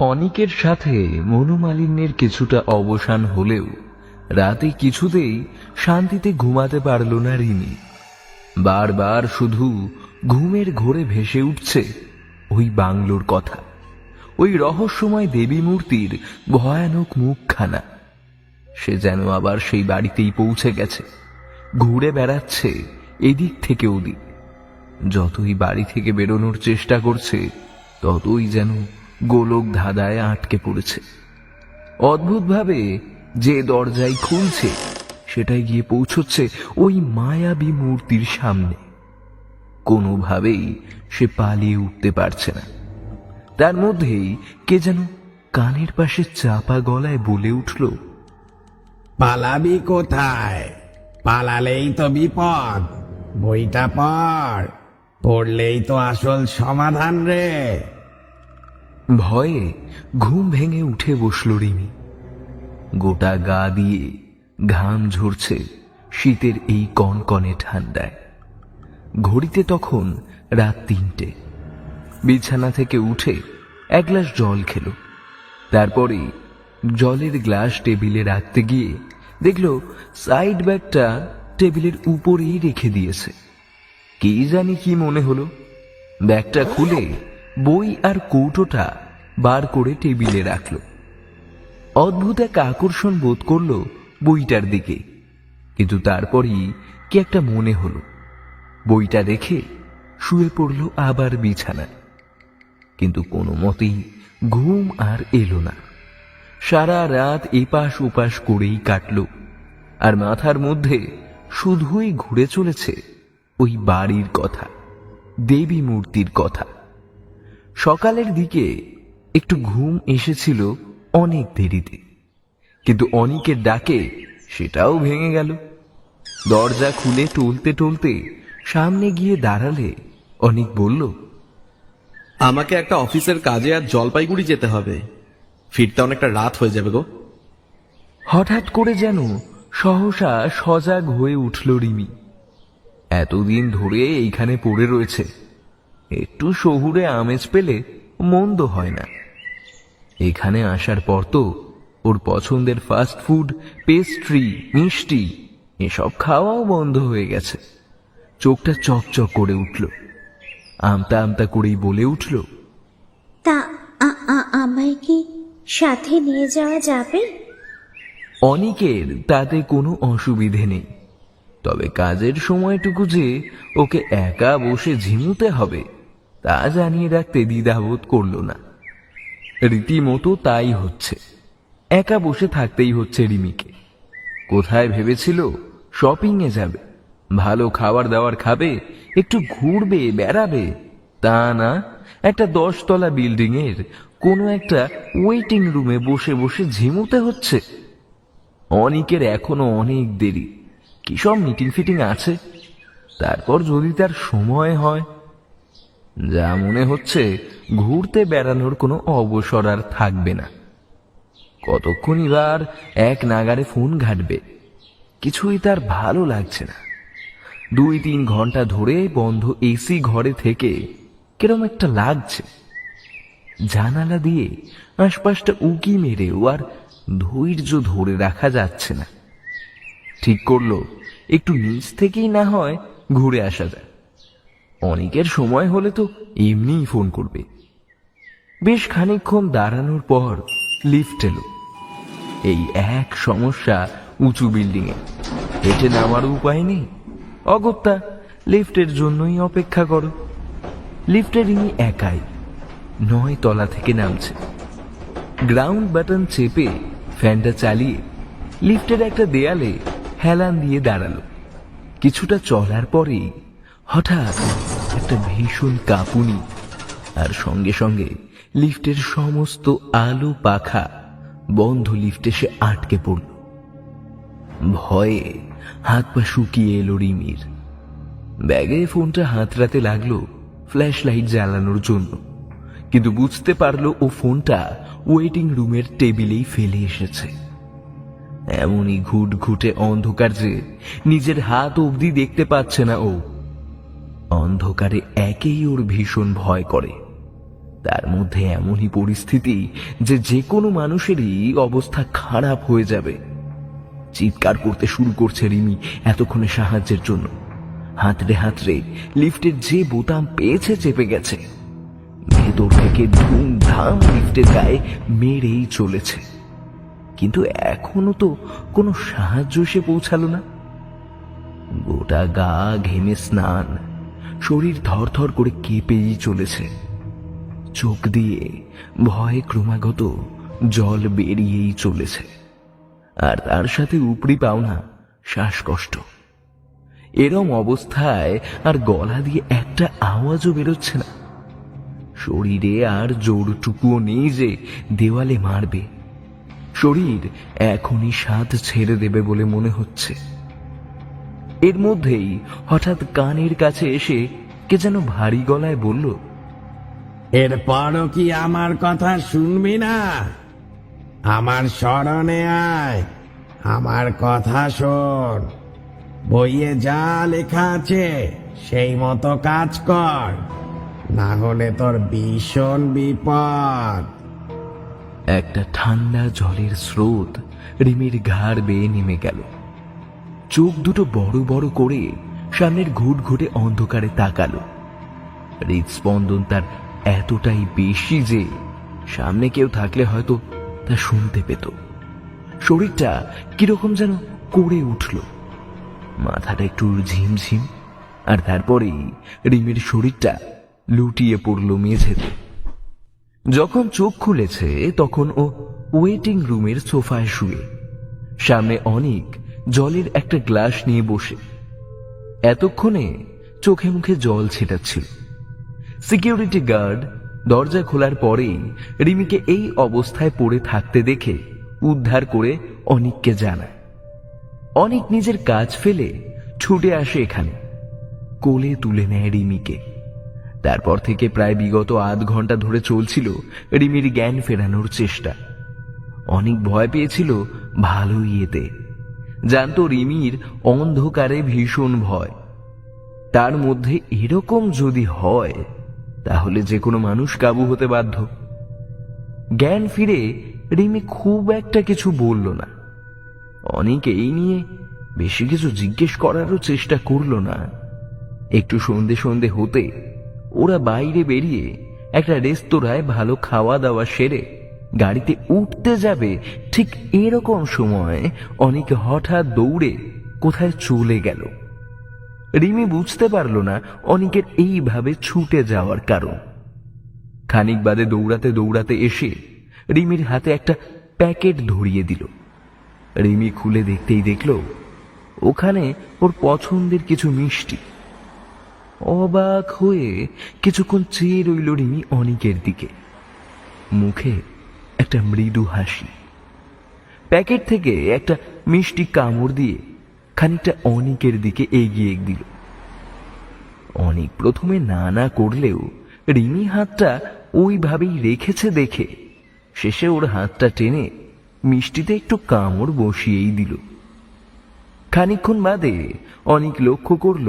অনিকের সাথে মনোমালিন্যের কিছুটা অবসান হলেও রাতে কিছুতেই শান্তিতে ঘুমাতে পারল না রিমি। বারবার শুধু ঘুমের ঘোরে ভেসে উঠছে ওই বাংলোর কথা, ওই রহস্যময় দেবী মূর্তির ভয়ানক মুখখানা। সে যেন আবার সেই বাড়িতেই পৌঁছে গেছে, ঘুরে বেড়াচ্ছে এদিক থেকে ওদিক। যতই বাড়ি থেকে বেরোনোর চেষ্টা করছে ততই যেন গোলক ধাঁধায় আটকে পড়েছে। অদ্ভুতভাবে যে দরজায় খুলছে সেটাই গিয়ে পৌঁছচ্ছে ওই মায়াবী মূর্তির সামনে। কোনোভাবেই সে পালিয়ে উঠতে পারছে না। তার মধ্যেই কে যেন কানের পাশে চাপা গলায় বলে উঠল, পালাবি কোথায়? পালালেই তো বিপদ। বইটা পড়লেই তো আসল সমাধান রে। ভয়ে ঘুম ভেঙে উঠে বসল রিমি। গোটা গা দিয়ে ঘাম ঝরছে শীতের এই কনকনে ঠান্ডায়। ঘড়িতে তখন রাত ৩টে। বিছানা থেকে উঠে এক গ্লাস জল খেল। তারপরে জলের গ্লাস টেবিলে রাখতে গিয়ে দেখল সাইড ব্যাগটা টেবিলের উপরেই রেখে দিয়েছে। কি জানি কি মনে হলো, ব্যাগটা খুলে বই আর কৌটোটা বার করে টেবিলে রাখল। অদ্ভুত এক আকর্ষণ বোধ করল বইটার দিকে, কিন্তু তারপরই কি একটা মনে হলো। বইটা রেখে শুয়ে পড়ল আবার বিছানায়। কিন্তু কোনো মতেই ঘুম আর এলো না। সারা রাত এপাশ ওপাশ করেই কাটল, আর মাথার মধ্যে শুধুই ঘুরে চলেছে ওই বাড়ির কথা, দেবী মূর্তির কথা। সকালের দিকে একটু ঘুম এসেছিল অনেক দেরিতে, কিন্তু অনিকের ডাকে সেটাও ভেঙে গেল। দরজা খুলে টলতে টলতে সামনে গিয়ে দাঁড়ালে অনিক বলল, আমাকে একটা অফিসের কাজে আর জলপাইগুড়ি যেতে হবে, ফিরতে অনেকটা রাত হয়ে যাবে গো। হঠাৎ করে যেন সহসা সজাগ হয়ে উঠল রিমি। এতদিন ধরে এইখানে পড়ে রয়েছে, একটু শহুরে আমেজ পেলে মন্দ হয় না। এখানে আসার পর তো ওর পছন্দের ফাস্ট ফুড, পেস্ট্রি, মিষ্টি এসব খাওয়াও বন্ধ হয়ে গেছে। চোখটা চকচক করে উঠল, আমতা আমতা করেই বলে উঠল, তা আমায় কি সাথে নিয়ে যাওয়া যাবে? অনিকের তাতে কোনো অসুবিধে নেই, তবে কাজের সময়টুকু যে ওকে একা বসে ঝিমুতে হবে তা জানিয়ে রাখতে দ্বিধাবোধ করল না। রীতিমতো তাই হচ্ছে, একা বসে থাকতেই হচ্ছে রিমিকে। কোথায় ভেবেছিল শপিং এ যাবে, ভালো খাবার দাবার খাবে, একটু ঘুরবে বেড়াবে, তা না, একটা 10 তলা বিল্ডিং এর কোনো একটা ওয়েটিং রুমে বসে বসে ঝিমুতে হচ্ছে। অনিকের এখনো অনেক দেরি, কি সব মিটিং ফিটিং আছে, তারপর যদি তার সময় হয়। যা মনে হচ্ছে ঘুরতে বেড়ানোর কোনো অবসর আর থাকবে না। কতক্ষণ এবার এক নাগারে ফোন ঘাটবে, কিছুই তার ভালো লাগছে না। 2-3 ঘন্টা ধরে বন্ধ এসি ঘরে থেকে কিরম একটা লাগছে। জানালা দিয়ে আশপাশটা উকি মেরেও আর ধৈর্য ধরে রাখা যাচ্ছে না। ঠিক করলো একটু নিচ থেকেই না হয় ঘুরে আসা যায়। অনিকের সময় হলে তো এমনিই ফোন করবে। বেশ খানিকক্ষণ দাঁড়ানোর পর লিফট এলো। এই এক সমস্যা উঁচু বিল্ডিং এ, হেঁটে নামার উপায় নেই, অগত্যা লিফটের জন্যই অপেক্ষা করো। লিফটে রিমি একাই 9 তলা থেকে নামছে। গ্রাউন্ড বাটন চেপে ফ্যানটা চালিয়ে লিফটের একটা দেয়ালে হেলান দিয়ে দাঁড়ালো। কিছুটা চলার পরেই হঠাৎ একটা ভীষণ কাঁপুনি, আর সঙ্গে সঙ্গে লিফটের সমস্ত আলো পাখা বন্ধ লিফটে সে আটকে পড়ল। ভয়ে হাত পা শুকিয়ে এলো রিমির। ব্যাগে ফোনটা হাতড়াতে লাগলো ফ্ল্যাশ লাইট জ্বালানোর জন্য, কিন্তু বুঝতে পারলো ও ফোনটা ওয়েটিং রুমের টেবিলেই ফেলে এসেছে। এমনই ঘুটঘুটে অন্ধকার যে নিজের হাত অবধি দেখতে পাচ্ছে না ও। অন্ধকারে একেই ওর ভীষণ ভয় করে, তার মধ্যে এমনই পরিস্থিতি যে যে কোনো মানুষেরই অবস্থা খারাপ হয়ে যাবে। চিৎকার করতে শুরু করছে রিমি এতক্ষণে সাহায্যের জন্য। হাতড়ে হাতড়ে লিফটের যে বোতাম পেয়েছে চেপে গেছে। ভেতর থেকে ধুমধাম লিফটের গায়ে মেরেই চলেছে, কিন্তু এখনো তো কোনো সাহায্য এসে পৌঁছালো না। গোটা গা ঘেমে স্নান, শরীর থরথর করে কেঁপেই চলেছে। চোখ দিয়ে ভয়ে ক্রমাগত জল বেরিয়েই চলেছে, আর তার সাথে উপরি পাওনা শ্বাসকষ্ট। এরম অবস্থায় আর গলা দিয়ে একটা আওয়াজও বেরোচ্ছে না। শরীরে আর জোরটুকুও নেই যে দেওয়ালে মারবে। শরীর এখনই স্বাদ ছেড়ে দেবে বলে মনে হচ্ছে। এর মধ্যেই হঠাৎ কানের কাছে এসে কে যেন ভারী গলায় বলল, এরপরও কি আমার কথা শুনবি না? আমার স্মরণে আয়, আমার কথা শোন। বইয়ে যা লেখা আছে সেই মতো কাজ কর, না হলে তোর ভীষণ বিপদ। একটা ঠান্ডা জলের স্রোত রিমির ঘাড় বেয়ে নেমে গেল। চোখ দুটো বড় বড় করে সামনের ঘুটঘুটে অন্ধকারে তাকালো। হৃদস্পন্দন তার এতটাই বেশি যে সামনে কেউ থাকলে হয়তো তা শুনতে পেত। শরীরটা কিরকম যেন করে উঠল, মাথাটা একটু ঝিমঝিম, আর তারপরেই রিমির শরীরটা লুটিয়ে পড়ল মেঝেতে। যখন চোখ খুলেছে তখন ও ওয়েটিং রুমের সোফায় শুয়ে, সামনে অনেক জলের একটা গ্লাস নিয়ে বসে। এতক্ষণে চোখে মুখে জল ছেটাচ্ছিল। সিকিউরিটি গার্ড দরজা খোলার পরেই রিমিকে এই অবস্থায় পড়ে থাকতে দেখে উদ্ধার করে অনিককে জানায়। অনিক নিজের কাজ ফেলে ছুটে আসে এখানে, কোলে তুলে নেয় রিমিকে। তারপর থেকে প্রায় বিগত আধ ঘন্টা ধরে চলছিল রিমির জ্ঞান ফেরানোর চেষ্টা। অনেক ভয় পেয়েছিল ভালোই এতে, জানতো রিমির অন্ধকারে ভীষণ ভয়। তার মধ্যে এরকম যদি হয় তাহলে যে কোনো মানুষ কাবু হতে বাধ্য। জ্ঞান ফিরে রিমি খুব একটা কিছু বলল না। অনেক এই নিয়ে বেশি কিছু জিজ্ঞেস করারও চেষ্টা করল না। একটু সন্ধে সন্ধে হতে ওরা বাইরে বেরিয়ে একটা রেস্তোরাঁয় ভালো খাওয়া দাওয়া সেরে গাড়িতে উঠতে যাবে, ঠিক এরকম সময় অনেক হঠাৎ দৌড়ে কোথায় চলে গেল। রিমি বুঝতে পারল না অনিকের এইভাবে ছুটে যাওয়ার কারণ। খানিক বাদে দৌড়াতে দৌড়াতে এসে রিমির হাতে একটা প্যাকেট ধরিয়ে দিল। রিমি খুলে দেখতেই দেখল ওখানে ওর পছন্দের কিছু মিষ্টি। অবাক হয়ে কিছুক্ষণ চেয়ে রইল রিমি অনিকের দিকে, মুখে একটা মৃদু হাসি। প্যাকেট থেকে একটা মিষ্টি কামড় দিয়ে খানিকটা অনিকের দিকে এগিয়ে দিল। অনিক প্রথমে না না করলেও রিমি হাতটা ওইভাবেই রেখেছে দেখে শেষে ওর হাতটা টেনে মিষ্টিতে একটু কামড় বসিয়েই দিল। খানিকক্ষণ বাদে অনিক লক্ষ্য করল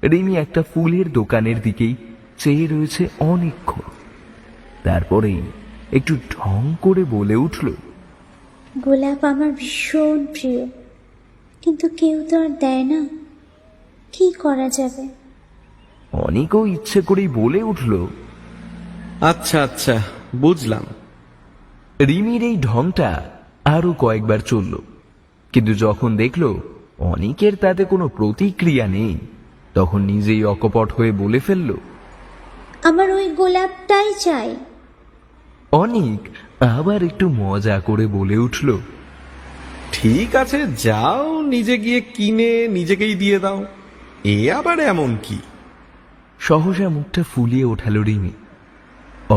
রিমি একটা ফুলের দোকানের দিকেই চেয়ে রয়েছে অনেকক্ষণ। তারপরেই একটু ঢং করে বলে উঠল, গোলাপ আমার ভীষণ প্রিয়, কিন্তু কেউ তো আর দেয় না, কি করা যাবে? অনিকও ইচ্ছে করেই বলে উঠল, আচ্ছা আচ্ছা, বুঝলাম। রিমির এই ঢংটা আরো কয়েকবার চলল, কিন্তু যখন দেখল অনিকের তাতে কোনো প্রতিক্রিয়া নেই তখন নিজেই অকপট হয়ে বলে ফেলল, আমার ওই গোলাপটাই চাই। অনিক আবার একটু মজা করে বলে উঠল, ঠিক আছে, যাও নিজে গিয়ে কিনে নিজেকেই দিয়ে দাও, এ আবার এমন কি? সহসা মুখটা ফুলিয়ে ওঠালো রিমি।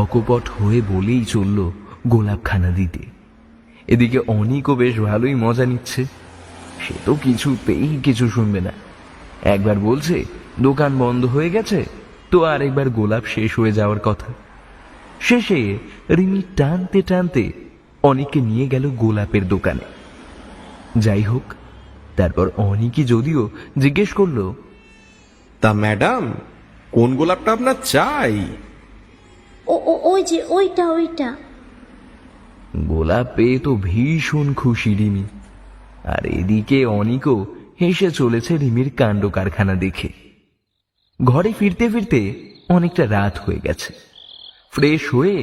অকপট হয়ে বলেই চলল গোলাপখানা দিতে। এদিকে অনিকও বেশ ভালোই মজা নিচ্ছে। সে তো কিছুতেই কিছু শুনবে না। একবার বলছে দোকান বন্ধ হয়ে গেছে, তো আরেকবার গোলাপ শেষ হয়ে যাওয়ার কথা। শেষে রিমি টানতে টানতে অনিককে নিয়ে গেল গোলাপের দোকানে। যাই হোক, তারপর অনিকই যদিও জিজ্ঞেস করলো, তা ম্যাডাম, কোন গোলাপটা আপনার চাই? ওই যে ওইটা ওইটা। গোলাপ পেয়ে তো ভীষণ খুশি রিমি। আর এদিকে অনিকও হেসে চলেছে রিমির কাণ্ড কারখানা দেখে। ঘরে ফিরতে ফিরতে অনেকটা রাত হয়ে গেছে। ফ্রেশ হয়ে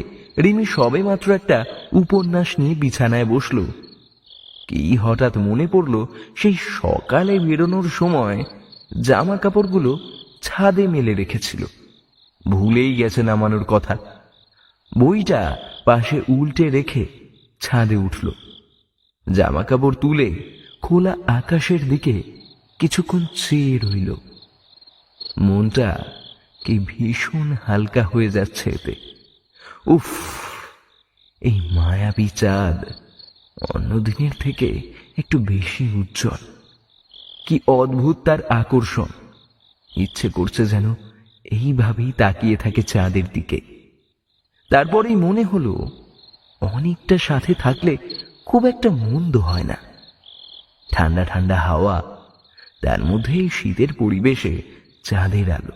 রিমি সবে মাত্র একটা উপন্যাস নিয়ে বিছানায় বসলো, কি হঠাৎ মনে পড়লো সেই সকালে বেরোনোর সময় জামা কাপড়গুলো ছাদে মেলে রেখেছিল, ভুলেই গেছে নামানোর কথা। বইটা পাশে উল্টে রেখে ছাদে উঠল, জামা কাপড় তুলে খোলা আকাশের দিকে কিছুক্ষণ চেয়ে রইল। মনটা কি ভীষণ হালকা হয়ে যাচ্ছে এতে। উফ, এই মায়াবী চাঁদ অন্য দিনের থেকে একটু বেশি উজ্জ্বল। কি অদ্ভুত তার আকর্ষণ! ইচ্ছে করছে যেন এইভাবেই তাকিয়ে থাকে চাঁদের দিকে। তারপরেই মনে হলো অনেকটা সাথে থাকলে খুব একটা মন্দ হয় না। ঠান্ডা ঠান্ডা হাওয়া, তার মধ্যে এই শীতের পরিবেশে চাঁদের আলো,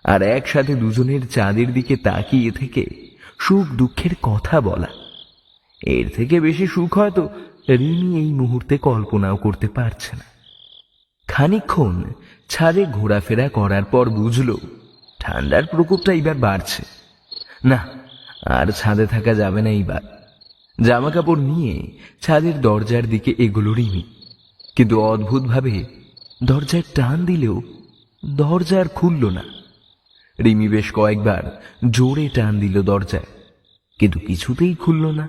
আর একসাথে দুজনের চাঁদের দিকে তাকিয়ে থেকে সুখ দুঃখের কথা বলা, এর থেকে বেশি সুখ হয়তো রিমি এই মুহূর্তে কল্পনাও করতে পারছে না। খানিকক্ষণ ছাদে ঘোরাফেরা করার পর বুঝল ঠান্ডার প্রকোপটা এবার বাড়ছে। না, আর ছাদে থাকা যাবে না এইবার। জামা কাপড় নিয়ে ছাদের দরজার দিকে এগোলো রিমি, কিন্তু অদ্ভুতভাবে দরজায় টান দিলেও দরজা আর খুলল না। রিমি বেশ কয়েকবার জোরে টান দিল দরজায়, কিন্তু কিছুতেই খুলল না।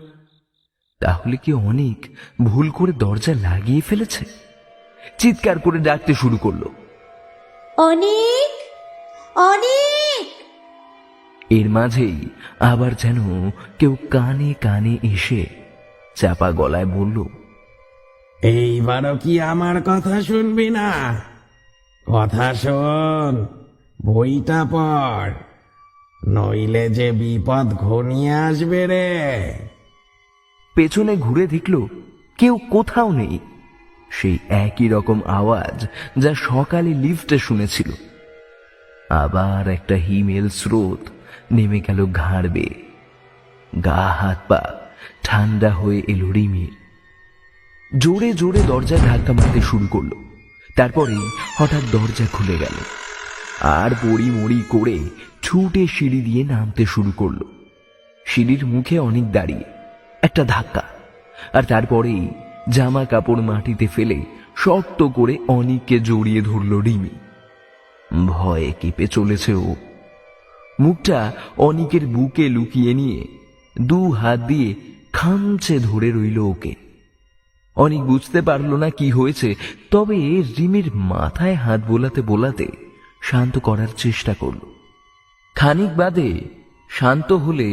তাহলে কি অনেক ভুল করে দরজা লাগিয়ে ফেলেছে? চিৎকার করে ডাকতে শুরু করলো, অনেক অনেক। এর মাঝেই আবার যেন কেউ কানে কানে এসে চাপা গলায় বলল, এইবারও কি আমার কথা শুনবি না? কথা শোন, বইটা পড়, নইলে যে বিপদ ঘনিয়ে আসবে রে। পেছনে ঘুরে দেখল কেউ কোথাও নেই। সেই একই রকম আওয়াজ যা সকালে লিফটে শুনেছিল। আবার একটা হিমেল স্রোত নেমে গেল ঘাড় বেয়ে। গা হাত পা ঠান্ডা হয়ে এলো রিমির। জোরে জোরে দরজা ধাক্কা মারতে শুরু করলো। তারপরেই হঠাৎ দরজা খুলে গেল, আর পড়ি মড়ি করে ছুটে সিঁড়ি দিয়ে নামতে শুরু করলো। সিঁড়ির মুখে অনেক দাঁড়িয়ে একটা ধাক্কা, আর তারপরেই জামা কাপড় মাটিতে ফেলে শক্ত করে অনিককে জড়িয়ে ধরল রিমি। ভয়ে কেঁপে চলেছে ও। মুখটা অনিকের বুকে লুকিয়ে নিয়ে দু হাত দিয়ে খামচে ধরে রইল ওকে। অনিক বুঝতে পারল না কি হয়েছে, তবে রিমির মাথায় হাত বোলাতে বোলাতে শান্ত করার চেষ্টা করল। খানিক বাদে শান্ত হলে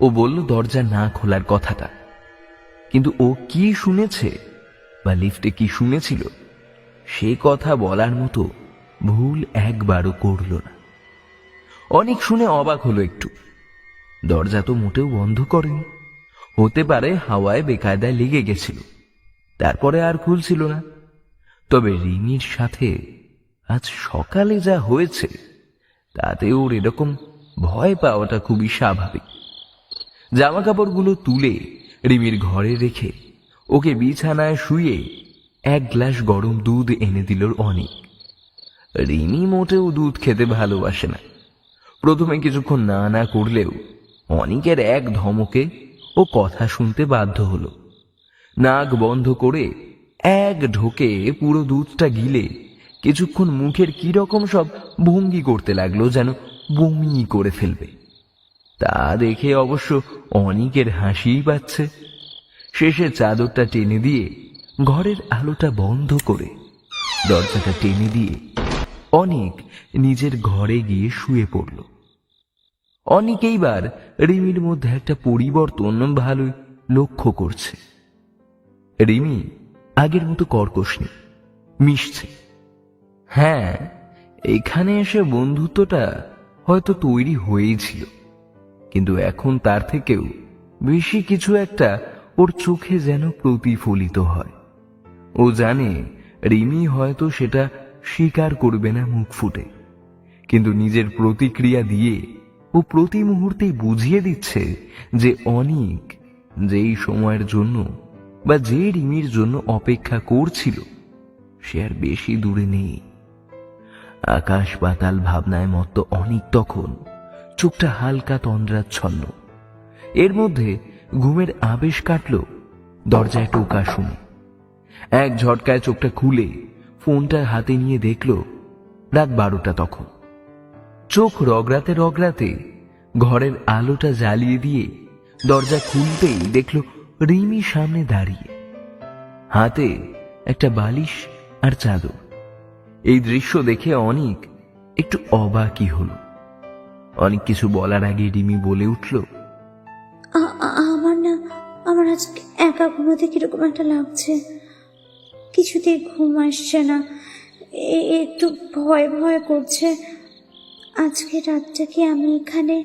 ও বলল দরজা না খোলার কথাটা, কিন্তু ও কি শুনেছে বা লিফটে কি শুনেছিল সে কথা বলার মতো ভুল একবারও করল না। অনেক শুনে অবাক হলো একটু। দরজা তো মোটেও বন্ধ করেনি, হতে পারে হাওয়ায় বেকায়দায় লেগে গেছিল, তারপরে আর খুলছিল না। তবে রিমির সাথে আজ সকালে যা হয়েছে তাতে ওর এরকম ভয় পাওয়াটা খুবই স্বাভাবিক। জামা কাপড়গুলো তুলে রিমির ঘরে রেখে ওকে বিছানায় শুয়ে এক গ্লাস গরম দুধ এনে দিল অনিক। রিমি মোটেও দুধ খেতে ভালোবাসে না। প্রথমে কিছুক্ষণ না না করলেও অনিকের এক ধমকে ও কথা শুনতে বাধ্য হলো। নাক বন্ধ করে এক ঢোকে পুরো দুধটা গিলে কিছুক্ষণ মুখের কিরকম সব ভঙ্গি করতে লাগলো, যেন বমি করে ফেলবে। তা দেখে অবশ্য অনিকের হাসিই পাচ্ছে। শেষে চাদরটা টেনে দিয়ে ঘরের আলোটা বন্ধ করে দরজাটা টেনে দিয়ে অনিক নিজের ঘরে গিয়ে শুয়ে পড়ল। অনিক এইবার রিমির মধ্যে একটা পরিবর্তন ভালোই লক্ষ্য করছে। রিমি আগের মতো কর্কশ নেই, মিশছে। হ্যাঁ, এখানে এসে বন্ধুত্বটা হয়তো তৈরি হয়েছিল, কিন্তু এখন তার থেকেও বেশি কিছু একটা ওর চোখে যেন প্রতিফলিত হয়। ও জানে রিমি হয়তো সেটা স্বীকার করবে না মুখ ফুটে, কিন্তু নিজের প্রতিক্রিয়া দিয়ে ও প্রতি মুহূর্তেই বুঝিয়ে দিচ্ছে যে অনিক যেই সময়ের জন্য বা যে রিমির জন্য অপেক্ষা করছিল সে আর বেশি দূরে নেই। আকাশ পাতাল ভাবনায় মত্ত অনিক তখন চোখটা হালকা তন্দ্রাচ্ছন্ন। এর মধ্যে ঘুমের আবেশ কাটল দরজায় টোকা শুনে। এক ঝটকায় চোখটা খুলে ফোনটা হাতে নিয়ে দেখল রাত 12টা তখন। চোখ রগড়াতে রগড়াতে ঘরের আলোটা জ্বালিয়ে দিয়ে দরজা খুলতেই দেখল রিমি সামনে দাঁড়িয়ে, হাতে একটা বালিশ আর চাদর। এই দৃশ্য দেখে অনিক একটু অবাকই হলো। অনেক কিছু বলার আগে রিমি বলে উঠল, আমার আজকে একা ঘুমাতে কিরকম একটা লাগছে, কিছুতেই ঘুম আসছে না, একটু ভয় ভয় করছে। আজকে রাতটা কি আমি এখানে?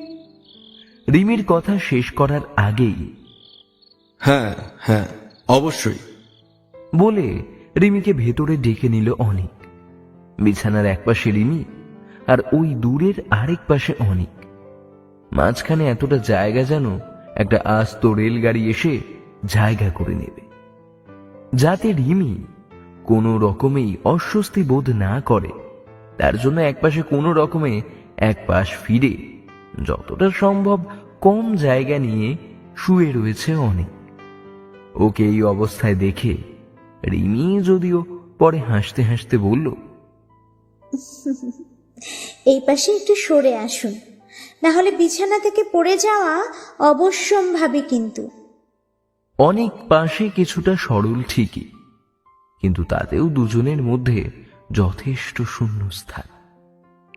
রিমির কথা শেষ করার আগেই হ্যাঁ হ্যাঁ অবশ্যই বলে রিমিকে ভেতরে ডেকে নিল অনিক। বিছানার একপাশে রিমি আর ওই দূরের আরেক পাশে অনিক। মাঝখানে এতটা জায়গা যেন একটা আস্ত রেলগাড়ি এসে জায়গা করে নেবে, যাতে রিমি কোনো রকমেই অস্বস্তি বোধ না করে। তার জন্য একপাশে কোনো রকমে এক পাশ ফিরে যতটা সম্ভব কম জায়গা নিয়ে শুয়ে রয়েছে অনেক। ওকে এই অবস্থায় দেখে রিমি যদিও পরে হাসতে হাসতে বলল, এই পাশে একটু সরে আসুন, না হলে বিছানা থেকে পড়ে যাওয়া অবশ্যম্ভাবী। কিন্তু অনেক পাশে কিছুটা সরল ঠিকই, কিন্তু তাতেও দুজনের মধ্যে যথেষ্ট শূন্যস্থান।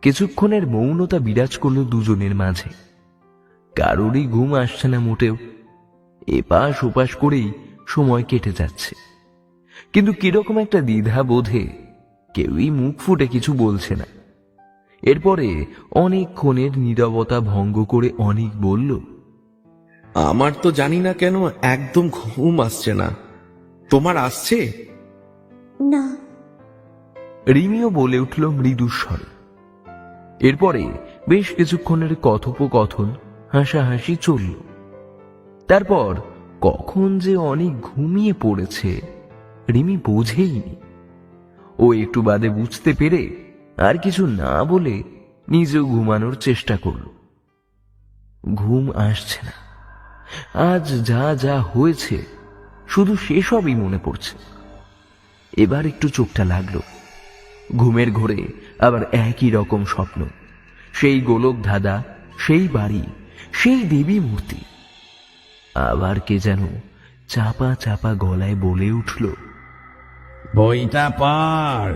কিছুক্ষণের মৌনতা বিরাজ করল দুজনের মাঝে। কারোরই ঘুম আসছে না মোটেও। এপাশ ওপাশ করেই সময় কেটে যাচ্ছে, কিন্তু কিরকম একটা দ্বিধা বোধে কেউই মুখ ফুটে কিছু বলছে না। এরপরে অনেকক্ষণের নীরবতা ভঙ্গ করে অনিক বলল, আমার তো জানি না কেন একদম ঘুম আসছে না। তোমার আসছে? না। রিমিও বলে উঠল মৃদুস্বরে। এরপরে বেশ কিছুক্ষণের কথোপকথন হাসাহাসি চলল। তারপর কখন যে অনেক ঘুমিয়ে পড়েছে রিমি বোঝেইনি। ও একটু বাদে বুঝতে পেরে আর কিছু না বলে নিজেও ঘুমানোর চেষ্টা করল। ঘুম আসছে না। আজ যা যা হয়েছে শুধু সেসবই মনে পড়ছে। এবার একটু চোখটা লাগলো। ঘুমের ঘোরে আবার একই রকম স্বপ্ন, সেই গোলক ধাঁধা, সেই বাড়ি, সেই দেবী মূর্তি। আবার কে যেন চাপা চাপা গলায় বলে উঠল, বইটা পড়,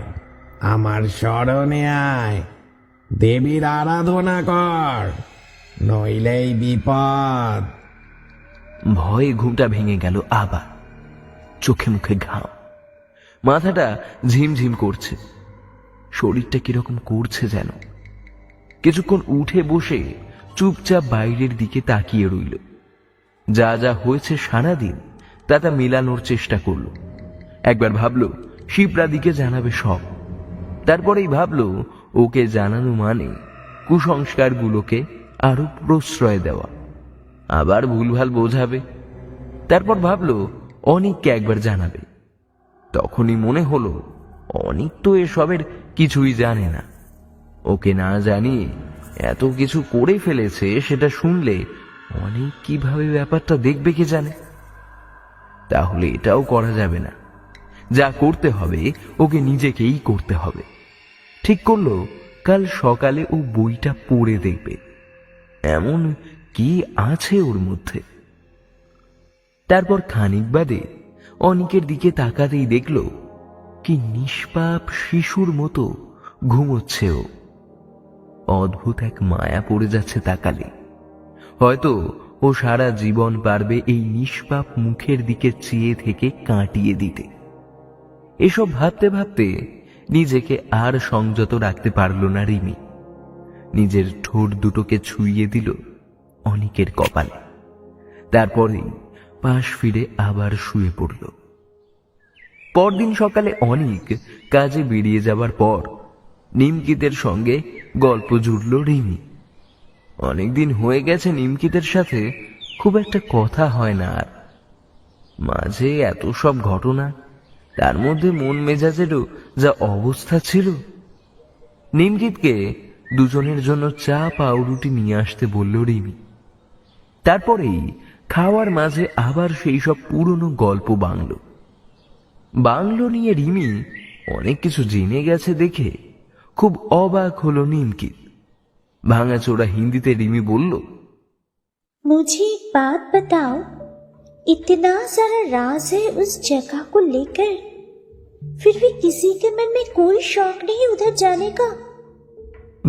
আমার স্মরণে আয়, দেবীর আরাধনা কর, নইলেই বিপদ। ভয়ে ঘুমটা ভেঙে গেল। আবার চোখে মুখে ঘাম, মাথাটা ঝিমঝিম করছে, শরীরটা কিরকম করছে যেন। কিছুক্ষণ উঠে বসে চুপচাপ বাইরের দিকে তাকিয়ে রইল। যা যা হয়েছে সারাদিন তা মেলানোর চেষ্টা করল। একবার ভাবল শিপ্রাদিকে জানাবে সব, তারপরেই ভাবল ওকে জানানো মানে কুসংস্কারগুলোকে আরো প্রশ্রয় দেওয়া, আবার ভুলভাল বোঝাবে। তারপর ভাবল অনিককে একবার জানাবে। তখনই মনে হলো অনিক তো এসবের কিছুই জানে না। ওকে না জানিয়ে এত কিছু করে ফেলেছে, সেটা শুনলে অনেক কিভাবে ব্যাপারটা দেখবে কে জানে। তাহলে এটাও করা যাবে না। যা করতে হবে ওকে নিজেকেই করতে হবে। ঠিক করলো কাল সকালে ও বইটা পড়ে দেখবে এমন কি আছে ওর মধ্যে। তারপর খানিক বাদে অনিকের দিকে তাকাতেই দেখল কি নিষ্পাপ শিশুর মতো ঘুমোচ্ছে ও। অদ্ভুত এক মায়া পড়ে যাচ্ছে তাকালে। হয়তো ও সারা জীবন পারবে এই নিষ্পাপ মুখের দিকে চেয়ে থেকে কাটিয়ে দিতে। এসব ভাবতে ভাবতে নিজেকে আর সংযত রাখতে পারল না রিমি। নিজের ঠোঁট দুটোকে ছুঁয়ে দিল অনিকের কপালে। তারপরেই পাশ ফিরে আবার শুয়ে পড়ল। পরদিন সকালে অনিক কাজে বেরিয়ে যাবার পর নিমকিতের সঙ্গে গল্প জুড়ল রিমি। অনেকদিন হয়ে গেছে নিমকিতের সাথে খুব একটা কথা হয় না আর। মাঝে এত সব ঘটনা, তার মধ্যে মন মেজাজেরও যা অবস্থা ছিল। নিমকিতকে দুজনের জন্য চা পাউরুটি নিয়ে আসতে বলল রিমি। তারপরেই খাওয়ার মাঝে আবার সেই সব পুরনো গল্প বাংলো নিয়ে রিমি অনেক কিছু জেনে গেছে দেখে খুব অবাক হলো নিমকিত। ভাঙাচোরা হিন্দিতে রিমি বলল, मुझे एक बात बताओ, इतना सारा राज है उस जगह को लेकर, फिर भी किसी के मन में कोई शौक नहीं उधर जाने का।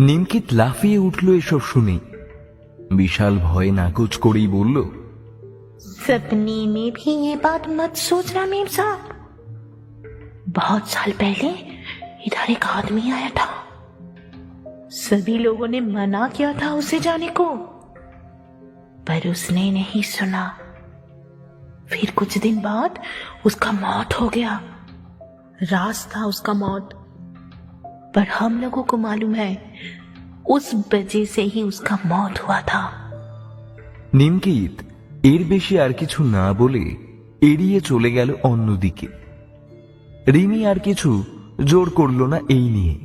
নিমকিত লাফিয়ে উঠল এসব শুনেই। বিশাল ভয়ে নাকচ করেই বলল, सपने में भी ये बात मत सोचना मेम साहब। बहुत साल पहले इधर एक आदमी आया था, सभी लोगों ने मना किया था उसे जाने को, पर उसने नहीं सुना। फिर कुछ दिन बाद उसका मौत हो गया। राज था उसका मौत, पर हम लोगों को मालूम है उस वजह से ही उसका मौत हुआ था। নিমকিত এর বেশি আর কিছু না বলে এড়িয়ে চলে গেল অন্যদিকে। রিমি আর কিছু জোর করল না এই নিয়ে।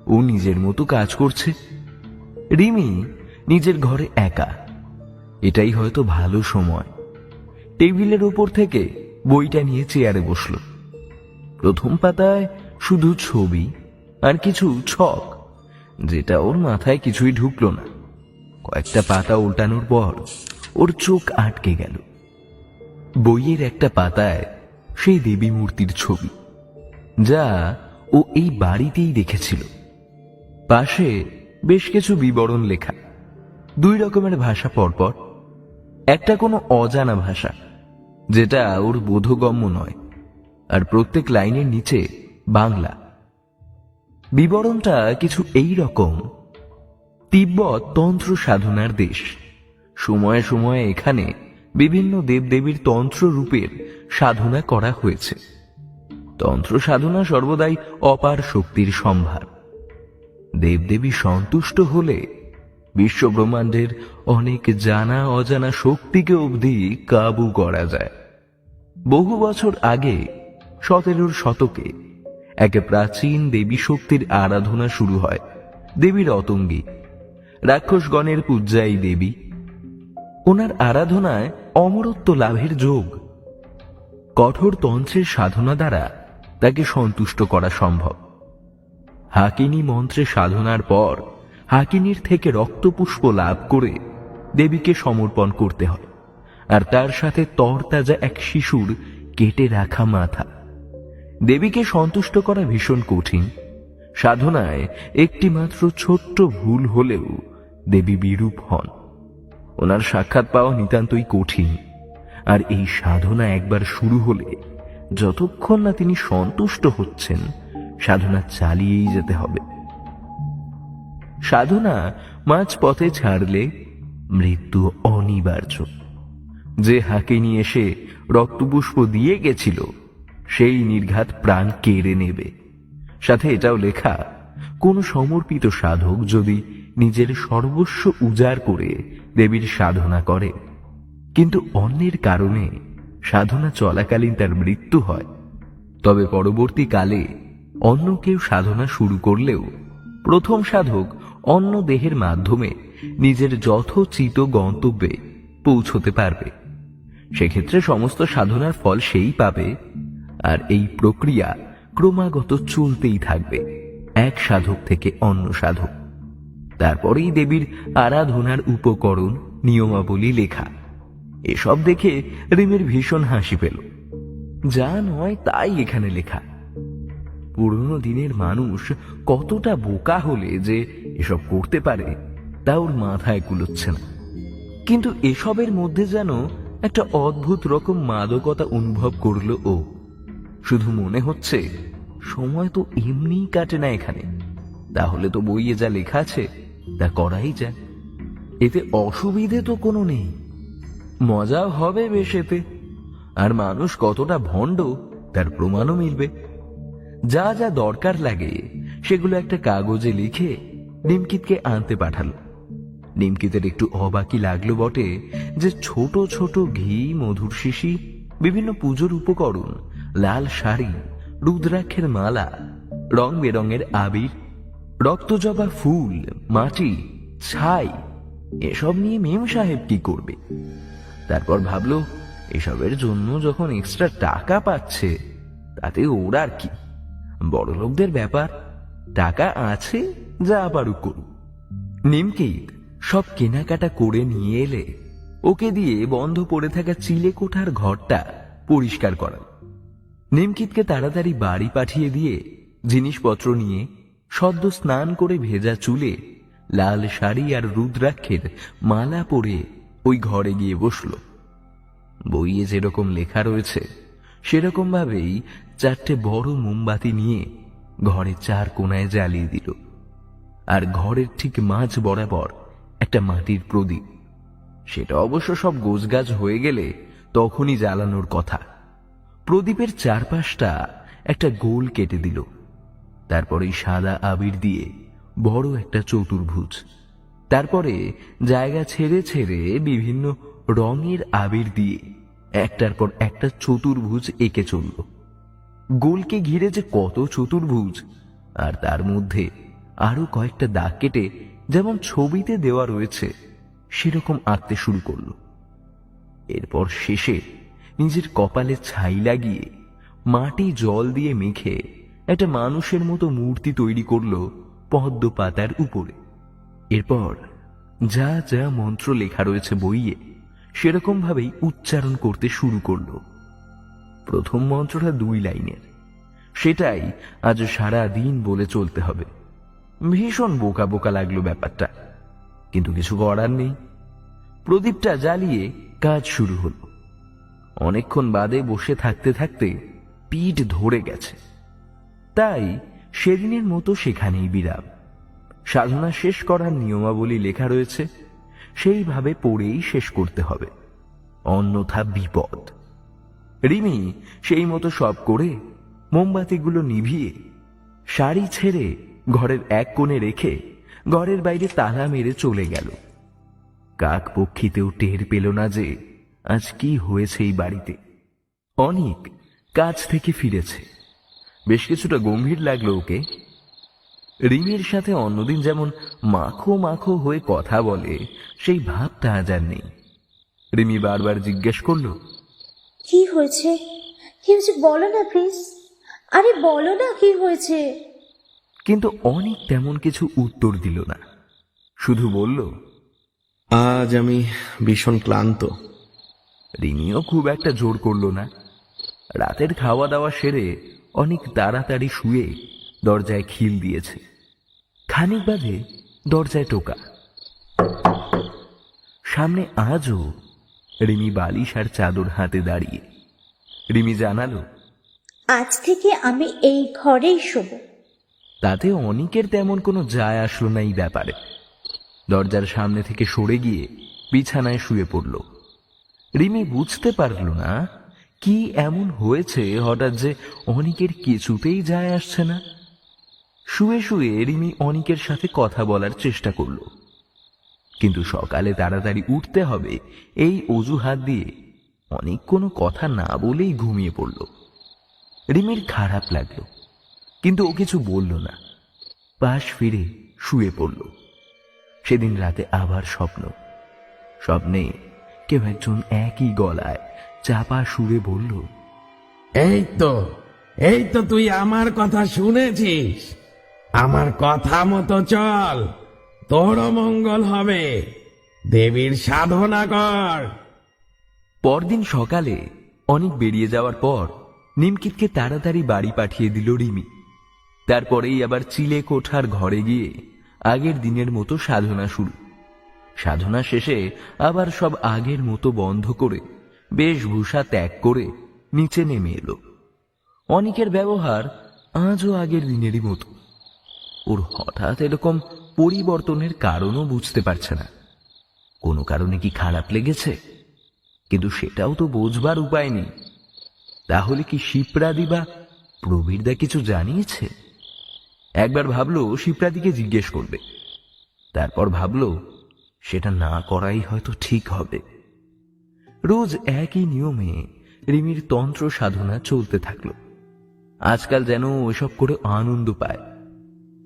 ও নিজের মতো কাজ করছে। রিমি নিজের ঘরে একা, এটাই হয়তো ভালো সময়। টেবিলের উপর থেকে বইটা নিয়ে চেয়ারে বসল। প্রথম পাতায় শুধু ছবি আর কিছু ছক, যেটা ওর মাথায় কিছুই ঢুকলো না। কয়েকটা পাতা উল্টানোর পর ওর চোখ আটকে গেল। বইয়ের একটা পাতায় সেই দেবী মূর্তির ছবি, যা ও এই বাড়িতেই দেখেছিল। পাশে বেশ কিছু বিবরণ লেখা, 2 রকমের ভাষা পরপর। একটা কোনো অজানা ভাষা, যেটা ওর বোধগম্য নয়, আর প্রত্যেক লাইনের নিচে বাংলা। বিবরণটা কিছু এই রকম: তিব্বত তন্ত্র সাধনার দেশ। সময়ে সময়ে এখানে বিভিন্ন দেবদেবীর তন্ত্র রূপের সাধনা করা হয়েছে। তন্ত্র সাধনা সর্বদাই অপার শক্তির সম্ভার। দেবদেবী সন্তুষ্ট হলে বিশ্বব্রহ্মাণ্ডের অনেক জানা অজানা শক্তিকে অবধি কাবু করা যায়। বহু বছর আগে 17 শতকে এক প্রাচীন দেবী শক্তির আরাধনা শুরু হয়। দেবীর অতঙ্গী, রাক্ষসগণের পূজ্যায়ী দেবী। ওনার আরাধনায় অমরত্ব লাভের যোগ। কঠোর তন্ত্রের সাধনা দ্বারা তাকে সন্তুষ্ট করা সম্ভব। হাকিনী মন্ত্রে সাধনার পর হাকিনীর থেকে রক্তপুষ্প লাভ করে দেবীকে সমর্পণ করতে হয়, আর তার সাথে তরতাজা এক শিশুর কেটে রাখা মাথা। দেবীকে সন্তুষ্ট করা ভীষণ কঠিন। সাধনায় একটি মাত্র ছোট্ট ভুল হলেও দেবী বিরূপ হন। ওনার সাক্ষাৎ পাওয়া নিতান্তই কঠিন, আর এই সাধনা একবার শুরু হলে যতক্ষণ না তিনি সন্তুষ্ট হচ্ছেন, সাধনা চালিয়েই যেতে হবে। সাধনা মাঝপথে ছাড়লে মৃত্যু অনিবার্য। যে হাকিনী এসে রক্তপুষ্প দিয়ে গেছিল, সেই নির্ঘাত প্রাণ কেড়ে নেবে। সাথে এটাও লেখা, কোন সমর্পিত সাধক যদি নিজের সর্বস্ব উজাড় করে দেবীর সাধনা করে, কিন্তু অন্যের কারণে সাধনা চলাকালীন তার মৃত্যু হয়, তবে পরবর্তীকালে অন্য কেউ সাধনা শুরু করলেও প্রথম সাধক অন্য দেহের মাধ্যমে নিজের যথোচিত গন্তব্যে পৌঁছতে পারবে। সেক্ষেত্রে সমস্ত সাধনার ফল সেই পাবে, আর এই প্রক্রিয়া ক্রমাগত চলতেই থাকবে, এক সাধক থেকে অন্য সাধক। তারপরেই দেবীর আরাধনার উপকরণ নিয়মাবলী লেখা। এসব দেখে রিমির ভীষণ হাসি পেল। যা নয় তাই এখানে লেখা। পুরনো দিনের মানুষ কতটা বোকা হলে যে এসব করতে পারে, তা ওর মাথায় কুলোচ্ছে না। কিন্তু এসবের মধ্যে যেন একটা অদ্ভুত রকম মাদকতা অনুভব করলো ও। শুধু মনে হচ্ছে সময় তো এমনিই কাটে না এখানে, তাহলে তো বইয়ে যা লেখা আছে তা করাই যায়। এতে অসুবিধে তো কোনো নেই, মজাও হবে বেশ এতে। আর মানুষ কতটা ভণ্ড তার প্রমাণও মিলবে। যা যা দরকার লাগে সেগুলো একটা কাগজে লিখে নিমকিতকে আনতে পাঠালো। নিমকিতের একটু অবাকই লাগলো বটে যে ছোট ছোট ঘি, মধুর শিশি, বিভিন্ন পুজোর উপকরণ, লাল শাড়ি, রুদ্রাক্ষের মালা, রং বেরঙের আবির, রক্তজবা ফুল, মাটি, ছাই এসব নিয়ে মেম সাহেব কি করবে। তারপর ভাবলো এসবের জন্য যখন এক্সট্রা টাকা পাচ্ছে তাতে ওর আর কি, বড় লোকদের ব্যাপার, টাকা আছে, যা পারুক করুক। নিমকিত সব কেনাকাটা করে নিয়ে এলে ওকে দিয়ে বন্ধ পড়ে থাকা চিলে কোঠার ঘরটা পরিষ্কার করাল। নিমকিতকে তাড়াতাড়ি বাড়ি পাঠিয়ে দিয়ে জিনিসপত্র নিয়ে সদ্য স্নান করে ভেজা চুলে লাল শাড়ি আর রুদ্রাক্ষের মালা পরে ওই ঘরে গিয়ে বসল। বইয়ে যেরকম লেখা রয়েছে সেরকম ভাবেই 4টে বড় মোমবাতি নিয়ে ঘরের 4 কোণায় জ্বালিয়ে দিল। আর ঘরের ঠিক মাঝ বরাবর একটা মাটির প্রদীপ। সেটা অবশ্য সব গোছগাছ হয়ে গেলে তখনই জ্বালানোর কথা। প্রদীপের চারপাশটা একটা গোল কেটে দিল। তারপরে সাদা আবির দিয়ে বড় একটা চতুর্ভুজ, তারপরে জায়গা ছেড়ে ছেড়ে বিভিন্ন রঙের আবির দিয়ে একটার পর একটা চতুর্ভুজ এঁকে চলল। গোলকে ঘিরে যে কত চতুর্ভুজ, আর তার মধ্যে আরো কয়েকটা দাগ কেটে যেমন ছবিতে দেওয়া রয়েছে সেরকম আঁকতে শুরু করল। এরপর শেষে নিজের কপালে ছাই লাগিয়ে মাটি জল দিয়ে মেখে একটা মানুষের মতো মূর্তি তৈরি করলো পদ্ম পাতার উপরে। এরপর যা যা মন্ত্র লেখা রয়েছে বইয়ে সেরকম ভাবেই উচ্চারণ করতে শুরু করলো। প্রথম মন্ত্রটা 2 লাইনের, সেটাই আজ সারা দিন বলে চলতে হবে। ভীষণ বোকা বোকা লাগলো ব্যাপারটা, কিন্তু কিছু করার নেই। প্রদীপটা জ্বালিয়ে কাজ শুরু হলো। অনেকক্ষণ বাদে বসে থাকতে থাকতে পিঠ ধরে গেছে, তাই সেদিনের মতো সেখানেই বিরাম। সাধনা শেষ করার নিয়মাবলী লেখা রয়েছে, সেইভাবে পড়েই শেষ করতে হবে, অন্যথা বিপদ। রিমি সেই মতো সব করে মোমবাতিগুলো নিভিয়ে শাড়ি ছেড়ে ঘরের এক কোণে রেখে ঘরের বাইরে তালা মেরে চলে গেল। কাক পক্ষীতেও টের পেল না যে আজ কি হয়েছে এই বাড়িতে। অনেক কাজ থেকে ফিরেছে, বেশ কিছুটা গম্ভীর লাগলো ওকে। রিমির সাথে অন্যদিন যেমন মাখো মাখো হয়ে কথা বলে সেই ভাবটা আজ আর নেই। রিমি বারবার জিজ্ঞেস করলো, কি হয়েছে? কি হয়েছে বলো না প্লিজ, আরে বলো না কি হয়েছে। কিন্তু অনেক তেমন কিছু উত্তর দিল না, শুধু বলল, আজ আমি ভীষণ ক্লান্ত। রিমিও খুব একটা জোর করলো না। রাতের খাওয়া দাওয়া সেরে অনেক তাড়াতাড়ি শুয়ে দরজায় খিল দিয়েছে। খানিক বাদে দরজায় টোকা। সামনে আজও রিমি বালিশ আর চাদর হাতে দাঁড়িয়ে। রিমি জানালো, আজ থেকে আমি এই ঘরেই শোব। তাতে অনেকের তেমন কোনো যায় আসলো না এই ব্যাপারে। দরজার সামনে থেকে সরে গিয়ে বিছানায় শুয়ে পড়ল। রিমি বুঝতে পারল না কি এমন হয়েছে হঠাৎ যে অনিকের কিছুতেই যায় আসছে না। শুয়ে শুয়ে রিমি অনিকের সাথে কথা বলার চেষ্টা করল, কিন্তু সকালে তাড়াতাড়ি উঠতে হবে এই অজুহাত দিয়ে অনেক কোনো কথা না বলেই ঘুমিয়ে পড়ল। রিমির খারাপ লাগলো, কিন্তু ও কিছু বলল না, পাশ ফিরে শুয়ে পড়ল। সেদিন রাতে আবার স্বপ্নে কেউ একজন একই গলায় চাপা সুরে বলল, এই তো তুই আমার কথা শুনেছিস, আমার কথা মতো চল, তোরও মঙ্গল হবে, দেবীর সাধনা কর। পরদিন সকালে অনেক বেরিয়ে যাওয়ার পর নিমকিতকে তাড়াতাড়ি বাড়ি পাঠিয়ে দিল রিমি। তারপরেই আবার চিলে কোঠার ঘরে গিয়ে আগের দিনের মতো সাধনা শুরু। সাধনা শেষে আবার সব আগের মতো বন্ধ করে বেশভূষা ত্যাগ করে নিচে নেমে এলো। অনিকের ব্যবহার আজও আগের দিনেরই মতো। ওর হঠাৎ এরকম পরিবর্তনের কারণও বুঝতে পারছে না। কোনো কারণে কি খারাপ লেগেছে? কিন্তু সেটাও তো বোঝবার উপায় নেই। তাহলে কি শিপ্রাদি বা প্রবীরদা কিছু জানিয়েছে? একবার ভাবলো শিপ্রাদিকে জিজ্ঞেস করবে, তারপর ভাবলো সেটা না করাই হয়তো ঠিক হবে। রোজ একই নিয়মে রিমির তন্ত্র সাধনা চলতে থাকলো। আজকাল যেন ওইসব করে আনন্দ পায়।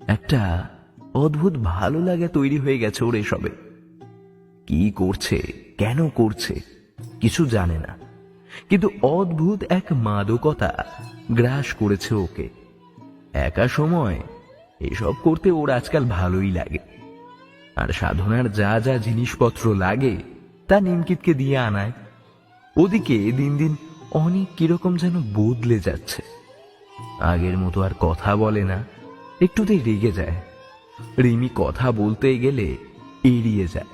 একটা অদ্ভুত ভালো লাগা তৈরি হয়ে গেছে ওর এসবে। কি করছে, কেন করছে কিছু জানে না, কিন্তু অদ্ভুত এক মাদকতা গ্রাস করেছে ওকে। একা সময় এসব করতে ওর আজকাল ভালোই লাগে। আর সাধনার যা যা জিনিসপত্র লাগে তা নিমকিতকে দিয়ে আনায়। ওদিকে দিন দিন অনেক কিরকম যেন বদলে যাচ্ছে। আগের মতো আর কথা বলে না, একটুতেই রেগে যায়। রিমি কথা বলতে গেলে এড়িয়ে যায়।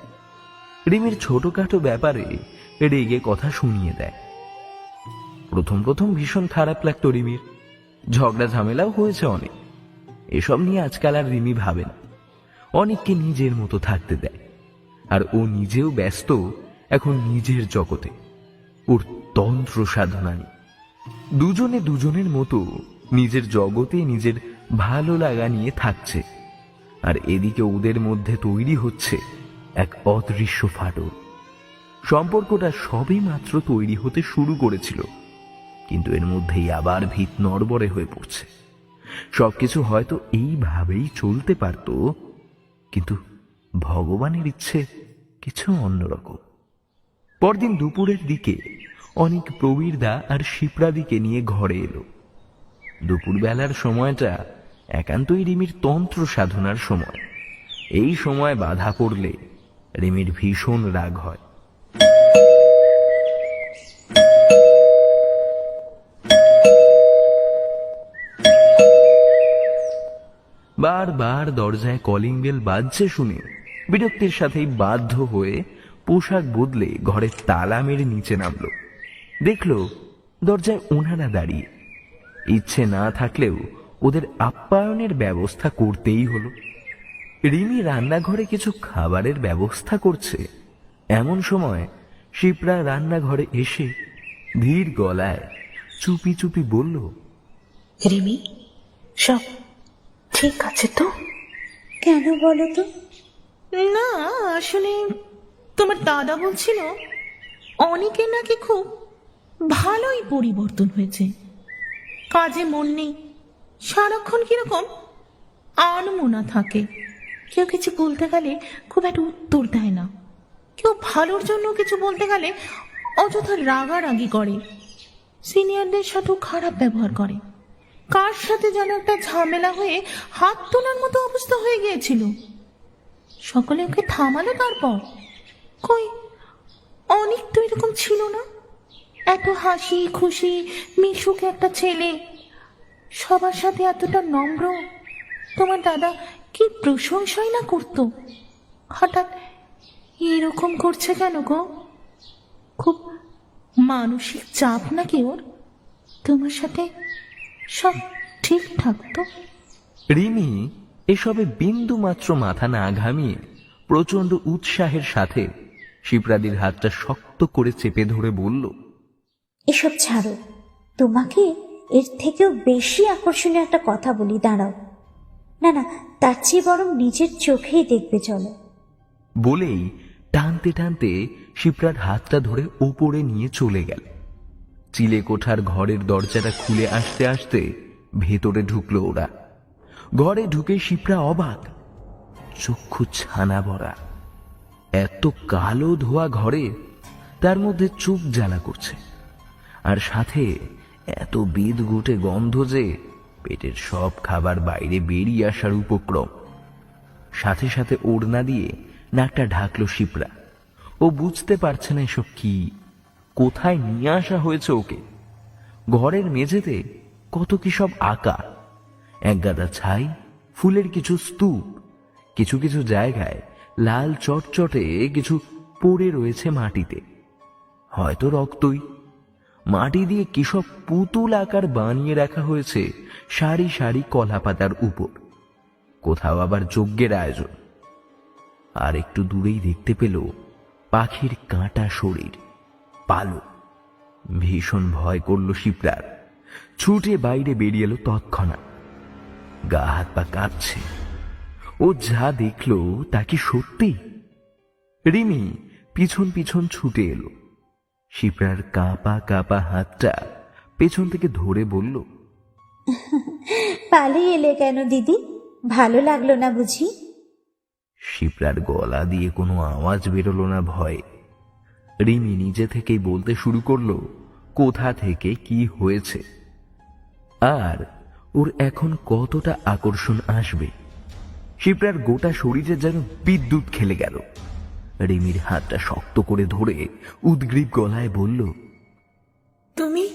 রিমির ছোটখাটো ব্যাপারে রেগে কথা শুনিয়ে দেয়। প্রথম প্রথম ভীষণ খারাপ লাগতো রিমির, ঝগড়া ঝামেলাও হয়েছে অনেক। এসব নিয়ে আজকাল আর রিমি ভাবে না, অনেককে নিজের মতো থাকতে দেয়। আর ও নিজেও ব্যস্ত এখন নিজের জগতে, ওর তন্ত্র সাধনা নিয়ে। দুজনে দুজনের মতো নিজের জগতে নিজের ভালো লাগা নিয়ে থাকছে। আর এদিকে ওদের মধ্যে তৈরি হচ্ছে এক অদৃশ্য ফাটল। সম্পর্কটা সবে মাত্র তৈরি হতে শুরু করেছিল, কিন্তু এর মধ্যেই আবার ভিত নড়বড়ে হয়ে পড়ছে। সবকিছু হয়তো এইভাবেই চলতে পারত, কিন্তু ভগবানের ইচ্ছে কিছু অন্যরকম। পরদিন দুপুরের দিকে অনেক প্রবীরদা আর শিপ্রাদিকে নিয়ে ঘরে এলো। দুপুরবেলার সময়টা একান্তই রিমির তন্ত্র সাধনার সময়। এই সময় বাধা পড়লে রিমির ভীষণ রাগ হয়। বারবার দরজায় কলিং বেল বাজছে শুনে বিরক্তির সাথেই বাধ্য হয়ে পোশাক বদলে ঘরে তালা মেরে নিচে নামলো। দেখলো দরজায় ওনারা দাঁড়িয়ে। ইচ্ছে না থাকলেও ওদের আপ্যায়নের ব্যবস্থা করতেই হলো। রিমি রান্নাঘরে কিছু খাবারের ব্যবস্থা করছে, এমন সময় শিপ্রা রান্নাঘরে এসে ধীর গলায় চুপি চুপি বলল, রিমি, সব ঠিক আছে তো? কেন বলো তো? না, আসলে তোমার দাদা বলছিল অনেকে নাকি খুব ভালোই পরিবর্তন হয়েছে। কাজে মন নেই, সারাক্ষণ কিরকম আনমনা থাকে। কেউ কিছু বলতে গেলে খুব একটা উত্তর দেয় না, কেউ ভালোর জন্য কিছু বলতে গেলে অযথা রাগারাগি করে, সিনিয়রদের সাথেও খারাপ ব্যবহার করে। কার সাথে যেন একটা ঝামেলা হয়ে হাত তোলার মতো অবস্থা হয়ে গিয়েছিল। সকলে ওকে থামালো, তারপর কই অনেক তো এরকম ছিল না। এত হাসি খুশি মিশুক একটা ছেলে, সবার সাথে এতটা নম্র, তোমার দাদা কি প্রশংসাই না করতো। হঠাৎ এরকম করছে কেন গো? খুব মানসিক চাপ নাকি ওর? তোমার সাথে সব ঠিকঠাক তো? রিমি এসবে বিন্দু মাত্র মাথা না ঘামিয়ে প্রচন্ড উৎসাহের সাথে শিপ্রাদির হাতটা শক্ত করে চেপে ধরে বলল, এসব ছাড়ো, তোমাকে এর থেকেও বেশি আকর্ষণীয় একটা কথা বলি, দাঁড়াও। না না, তার চেয়ে বরং নিজের চোখেই দেখবে, চলো। বলেই টানতে টানতে শিপ্রার হাতটা ধরে ওপরে নিয়ে চলে গেল। চিলে কোঠার ঘরের দরজাটা খুলে আসতে আসতে ভেতরে ঢুকলো ওরা। ঘরে ঢুকে শিপ্রা অবাক, চক্ষু ছানা ভরা। এত কালো ধোয়া ঘরে, তার মধ্যে চোখ জ্বালা করছে, আর সাথে এত বিদঘুটে গন্ধ যে পেটের সব খাবার বাইরে বেরিয়ে আসার উপক্রম। সাথে সাথে ওড়না দিয়ে নাকটা ঢাকলো শিপ্রা। ও বুঝতে পারছে না এসব কি, কোথায় নিয়ে আসা হয়েছে ওকে। ঘরের মেঝেতে কত কি সব আঁকা, একগাদা ছাই, ফুলের কিছু স্তূপ, কিছু কিছু জায়গায় লাল চটচটে কিছু পড়ে রয়েছে মাটিতে, হয়তো রক্তই। মাটি দিয়ে কিসব পুতুল আকার বানিয়ে রাখা হয়েছে সারি সারি কলা পাতার উপর। কোথাও আবার যজ্ঞের আয়োজন। আর একটু দূরেই দেখতে পেল পাখির কাঁটা শরীর, পালক। ভীষণ ভয় করল শিপ্রার। ছুটে বাইরে বেরিয়ে এলো তৎক্ষণাৎ। গা হাত পা কাঁপছে। ও যা দেখল তা কি সত্যি? রিমি পিছন পিছন ছুটে এলো। শিপ্রার কাঁপা কাঁপা হাতটা পেছন থেকে ধরে বলল, পালিয়ে এলে কেন দিদি? ভালো লাগলো না বুঝি? শিপ্রার গলা দিয়ে কোনো আওয়াজ বেরোলো না ভয়ে। রিমি নিজে থেকেই বলতে শুরু করলো কোথা থেকে কি হয়েছে, আর ওর এখন কতটা আকর্ষণ আসবে। শিপ্রার গোটা শরীরে যেন বিদ্যুৎ খেলে গেল। রিমির হাতটা শক্ত করে ধরে উদ্গ্রীব গলায় বলল, তুমি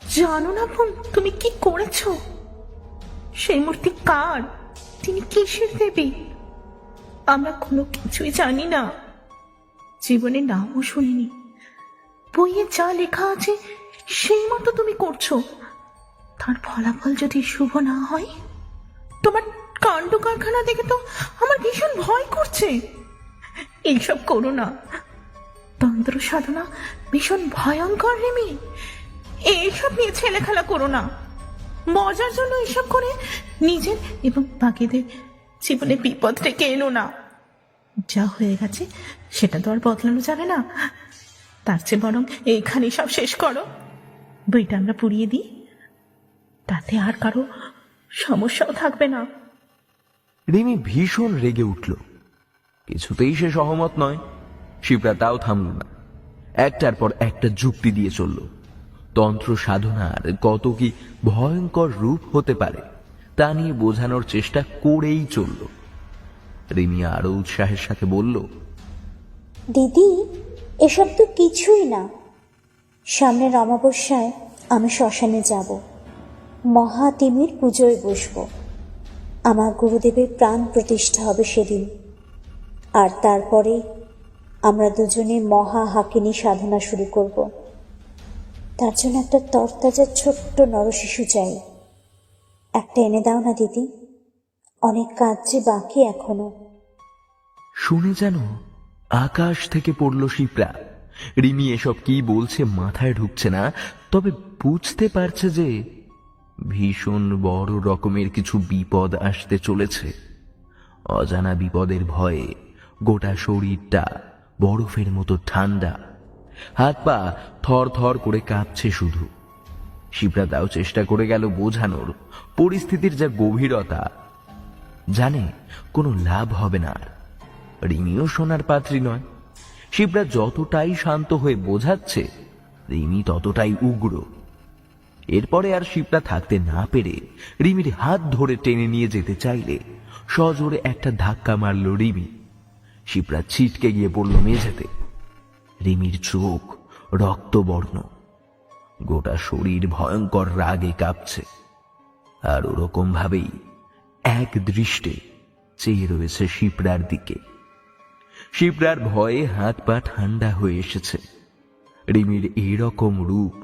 জানো না বোন, তুমি কি করেছো? সেই মূর্তি কার? তিনি কিসের দেবী? আমরা কোনো কিছুই জানি না, জীবনে নামও শুনিনি। বইয়ে যা লেখা আছে সেই মতো তুমি করছো। তার ফলাফল যদি শুভ না হয়, তোমার কাণ্ড কারখানা দেখে তো আমার ভীষণ ভয় করছে। এইসব করো না, তন্ত্র সাধনা ভীষণ ভয়ঙ্কর রিমি। এইসব নিয়ে ছেলে খেলা করো না। মজার জন্য এইসব করে নিজের এবং বাকিদের জীবনে বিপদ ডেকে এনো না। যা হয়ে গেছে সেটা তো আর বদলানো যাবে না। তার চেয়ে বরং এইখানেই সব শেষ করো, বইটা আমরা পুড়িয়ে দিই, তাতে আর কারো সমস্যাও থাকবে না। রিমি ভীষণ রেগে উঠল। কিছুতেই সে সহমত নয়। শিপ্রা তাও থামল না, একটার পর একটা যুক্তি দিয়ে চলল। তন্ত্র সাধনার কত কি ভয়ঙ্কর রূপ হতে পারে তা নিয়ে বোঝানোর চেষ্টা করেই চলল। রিমি আরো উৎসাহের সাথে বলল, দিদি, এসব তো কিছুই না। সামনের অমাবস্যায় আমি শ্মশানে যাব, মহাতিমির পুজোয় বসবো। আমার গুরুদেবের প্রাণ প্রতিষ্ঠা হবে সেদিন। আর তারপরে আমরা দুজনে মহা হাকিনী সাধনা শুরু করব। তার জন্য একটা তরতাজা ছোট্ট নরশিশু চাই। একটা এনে দাও না দিদি, অনেক কাজ যে বাকি এখনো। শুনে যেন আকাশ থেকে পড়ল শিপ্রা। রিমি এসব কি বলছে মাথায় ঢুকছে না, তবে বুঝতে পারছে যে ভীষণ বড় রকমের কিছু বিপদ আসতে চলেছে। অজানা বিপদের ভয়ে গোটা শরীরটা বরফের মতো ঠান্ডা, হাত পা থর থর করে কাঁপছে শুধু। শিপ্রা তাও চেষ্টা করে গেল বোঝানোর পরিস্থিতির যা গভীরতা, জানে কোনো লাভ হবে না। আর রিমিও সোনার পাত্রী নয়। শিপ্রা যতটাই শান্ত হয়ে বোঝাচ্ছে, রিমি ততটাই উগ্র। এরপরে আর শিপ্রা থাকতে না পেরে রিমির হাত ধরে টেনে নিয়ে যেতে চাইলে সজোরে একটা ধাক্কা মারল রিমি। শিপ্রা ছিটকে গিয়ে পড়ল মেঝেতে। রিমির চোখ রক্তবর্ণ, গোটা শরীর ভয়ঙ্কর রাগে কাঁপছে। আর ওরকম ভাবেই এক দৃষ্টে চেয়ে রয়েছে শিপ্রার দিকে। শিপ্রার ভয়ে হাত পা ঠান্ডা হয়ে এসেছে। রিমির এইরকম রূপ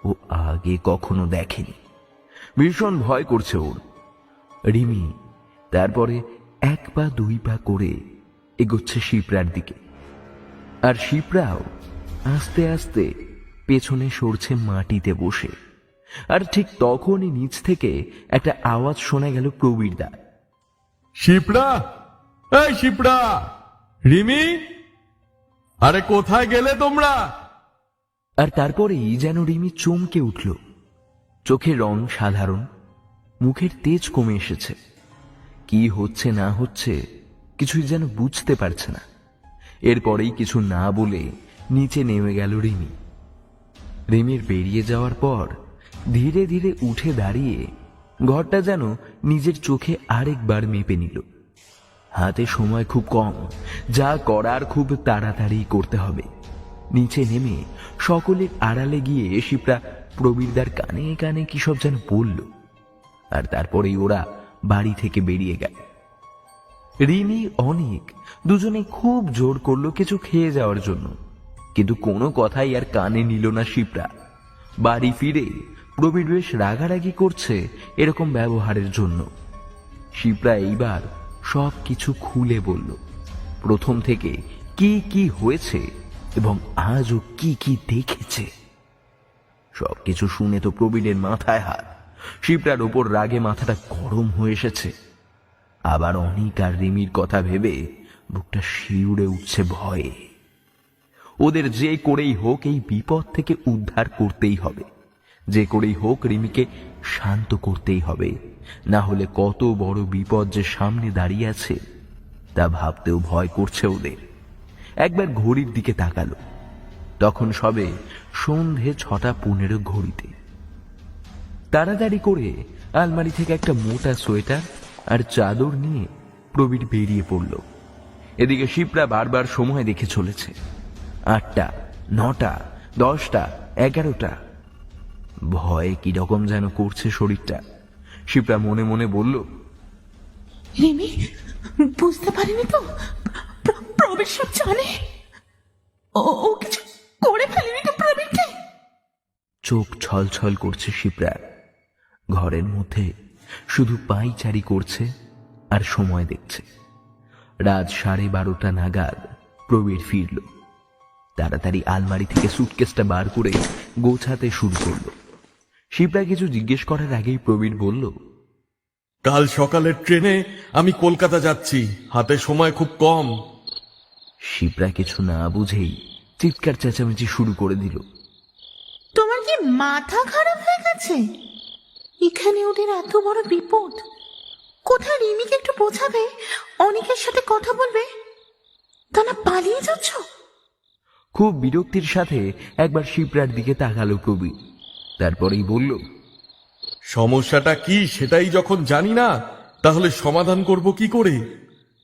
ও আগে কখনো দেখেনি। ভীষণ ভয় করছে ওর। রিমি তারপরে এক পা দুই পা করে এগোচ্ছে শিপ্রার দিকে, আর শিপ্রাও আস্তে আস্তে পেছনে সরছে মাটিতে বসে। আর ঠিক তখনই নিচ থেকে একটা আওয়াজ শোনা গেল প্রবীরদা। শিপ্রা, এই শিপ্রা, রিমি, আরে কোথায় গেলে তোমরা? আর তারপরেই যেন রিমি চমকে উঠল। চোখের রং সাধারণ, মুখের তেজ কমে এসেছে। কি হচ্ছে না হচ্ছে কিছুই যেন বুঝতে পারছে না। এরপরেই কিছু না বলে নিচে নেমে গেল রিমি। রিমির বেরিয়ে যাওয়ার পর ধীরে ধীরে উঠে দাঁড়িয়ে ঘরটা যেন নিজের চোখে আরেকবার মেপে নিল। হাতে সময় খুব কম, যা করার খুব তাড়াতাড়ি করতে হবে। নিচে নেমে সকলের আড়ালে গিয়ে শিপ্রা প্রবীরদার কানে কানে কি সব যেন বলল। আর তারপরেই ওরা বাড়ি থেকে বেরিয়ে গেল। রিমি অনেক দুজনে খুব জোর করলো কিছু খেয়ে যাওয়ার জন্য, কিন্তু কোনো কথাই আর কানে নিল না শিপ্রা। বাড়ি ফিরে প্রবীর বেশ রাগারাগি করছে এরকম ব্যবহারের জন্য। শিপ্রা এইবার সব কিছু খুলে বলল, প্রথম থেকে কি কি হয়েছে এবং আজও কি কি দেখেছে। সবকিছু শুনে তো প্রবীরের মাথায় হাত। শিপ্রার ওপর রাগে মাথাটা গরম হয়ে এসেছে। আবার অনিক আর রিমির কথা ভেবে বুকটা শিউরে উঠছে ভয়ে। ওদের যে করেই হোক এই বিপদ থেকে উদ্ধার করতেই হবে, যে করেই হোক রিমিকে শান্ত করতেই হবে, না হলে কত বড় বিপদ যে সামনে দাঁড়িয়ে আছে তা ভাবতেও ভয় করছে ওদের। একবার ঘড়ির দিকে তাকালো, তখন সবে সন্ধে 6:15 ঘড়িতে। তাড়াতাড়ি করে আলমারি থেকে একটা মোটা সোয়েটার আর চাদর নিয়ে প্রবীর বেরিয়ে পড়ল। এদিকে শিপ্রা বারবার সময় দেখে চলেছে, 8টা, 9টা, 10টা, 11টা। ভয়ে কিরকম যেন করছে শরীরটা। শিপ্রা মনে মনে বলল, রিমি বুঝতে পারিনি তো, প্রবীর সব জানে। ও কিছু করে ফেলেনি তো প্রবীরকে? চোখ ছলছল করছে শিপ্রার। ঘরের মধ্যে শুধু পায়চারি করছে আর সময় দেখছে। রাত 12:30 নাগাদ প্রবীর ফিরল। তাড়াতাড়ি আলমারি থেকে সুটকেসটা বার করে গোছাতে শুরু করল। শিপ্রা কিছু জিজ্ঞেস করার আগেই প্রবীর বলল, কাল সকালের ট্রেনে আমি কলকাতা যাচ্ছি, হাতে সময় খুব কম। শিপ্রা কিছু না বুঝেই চিৎকার চেঁচামেচি শুরু করে দিল। তোমার কি মাথা খারাপ হয়ে গেছে? এখানে ওদের এত বড় বিপদ, কোথায় রিমিকে একটু বোঝাবে, অনেকের সাথে কথা বলবে, তা না পালিয়ে যাচ্ছ? খুব বিরক্তির সাথে একবার শিপ্রার দিকে তাকালো প্রবীর, তারপরেই বলল, সমস্যাটা কি সেটাই যখন জানি না, তাহলে সমাধান করব কি করে?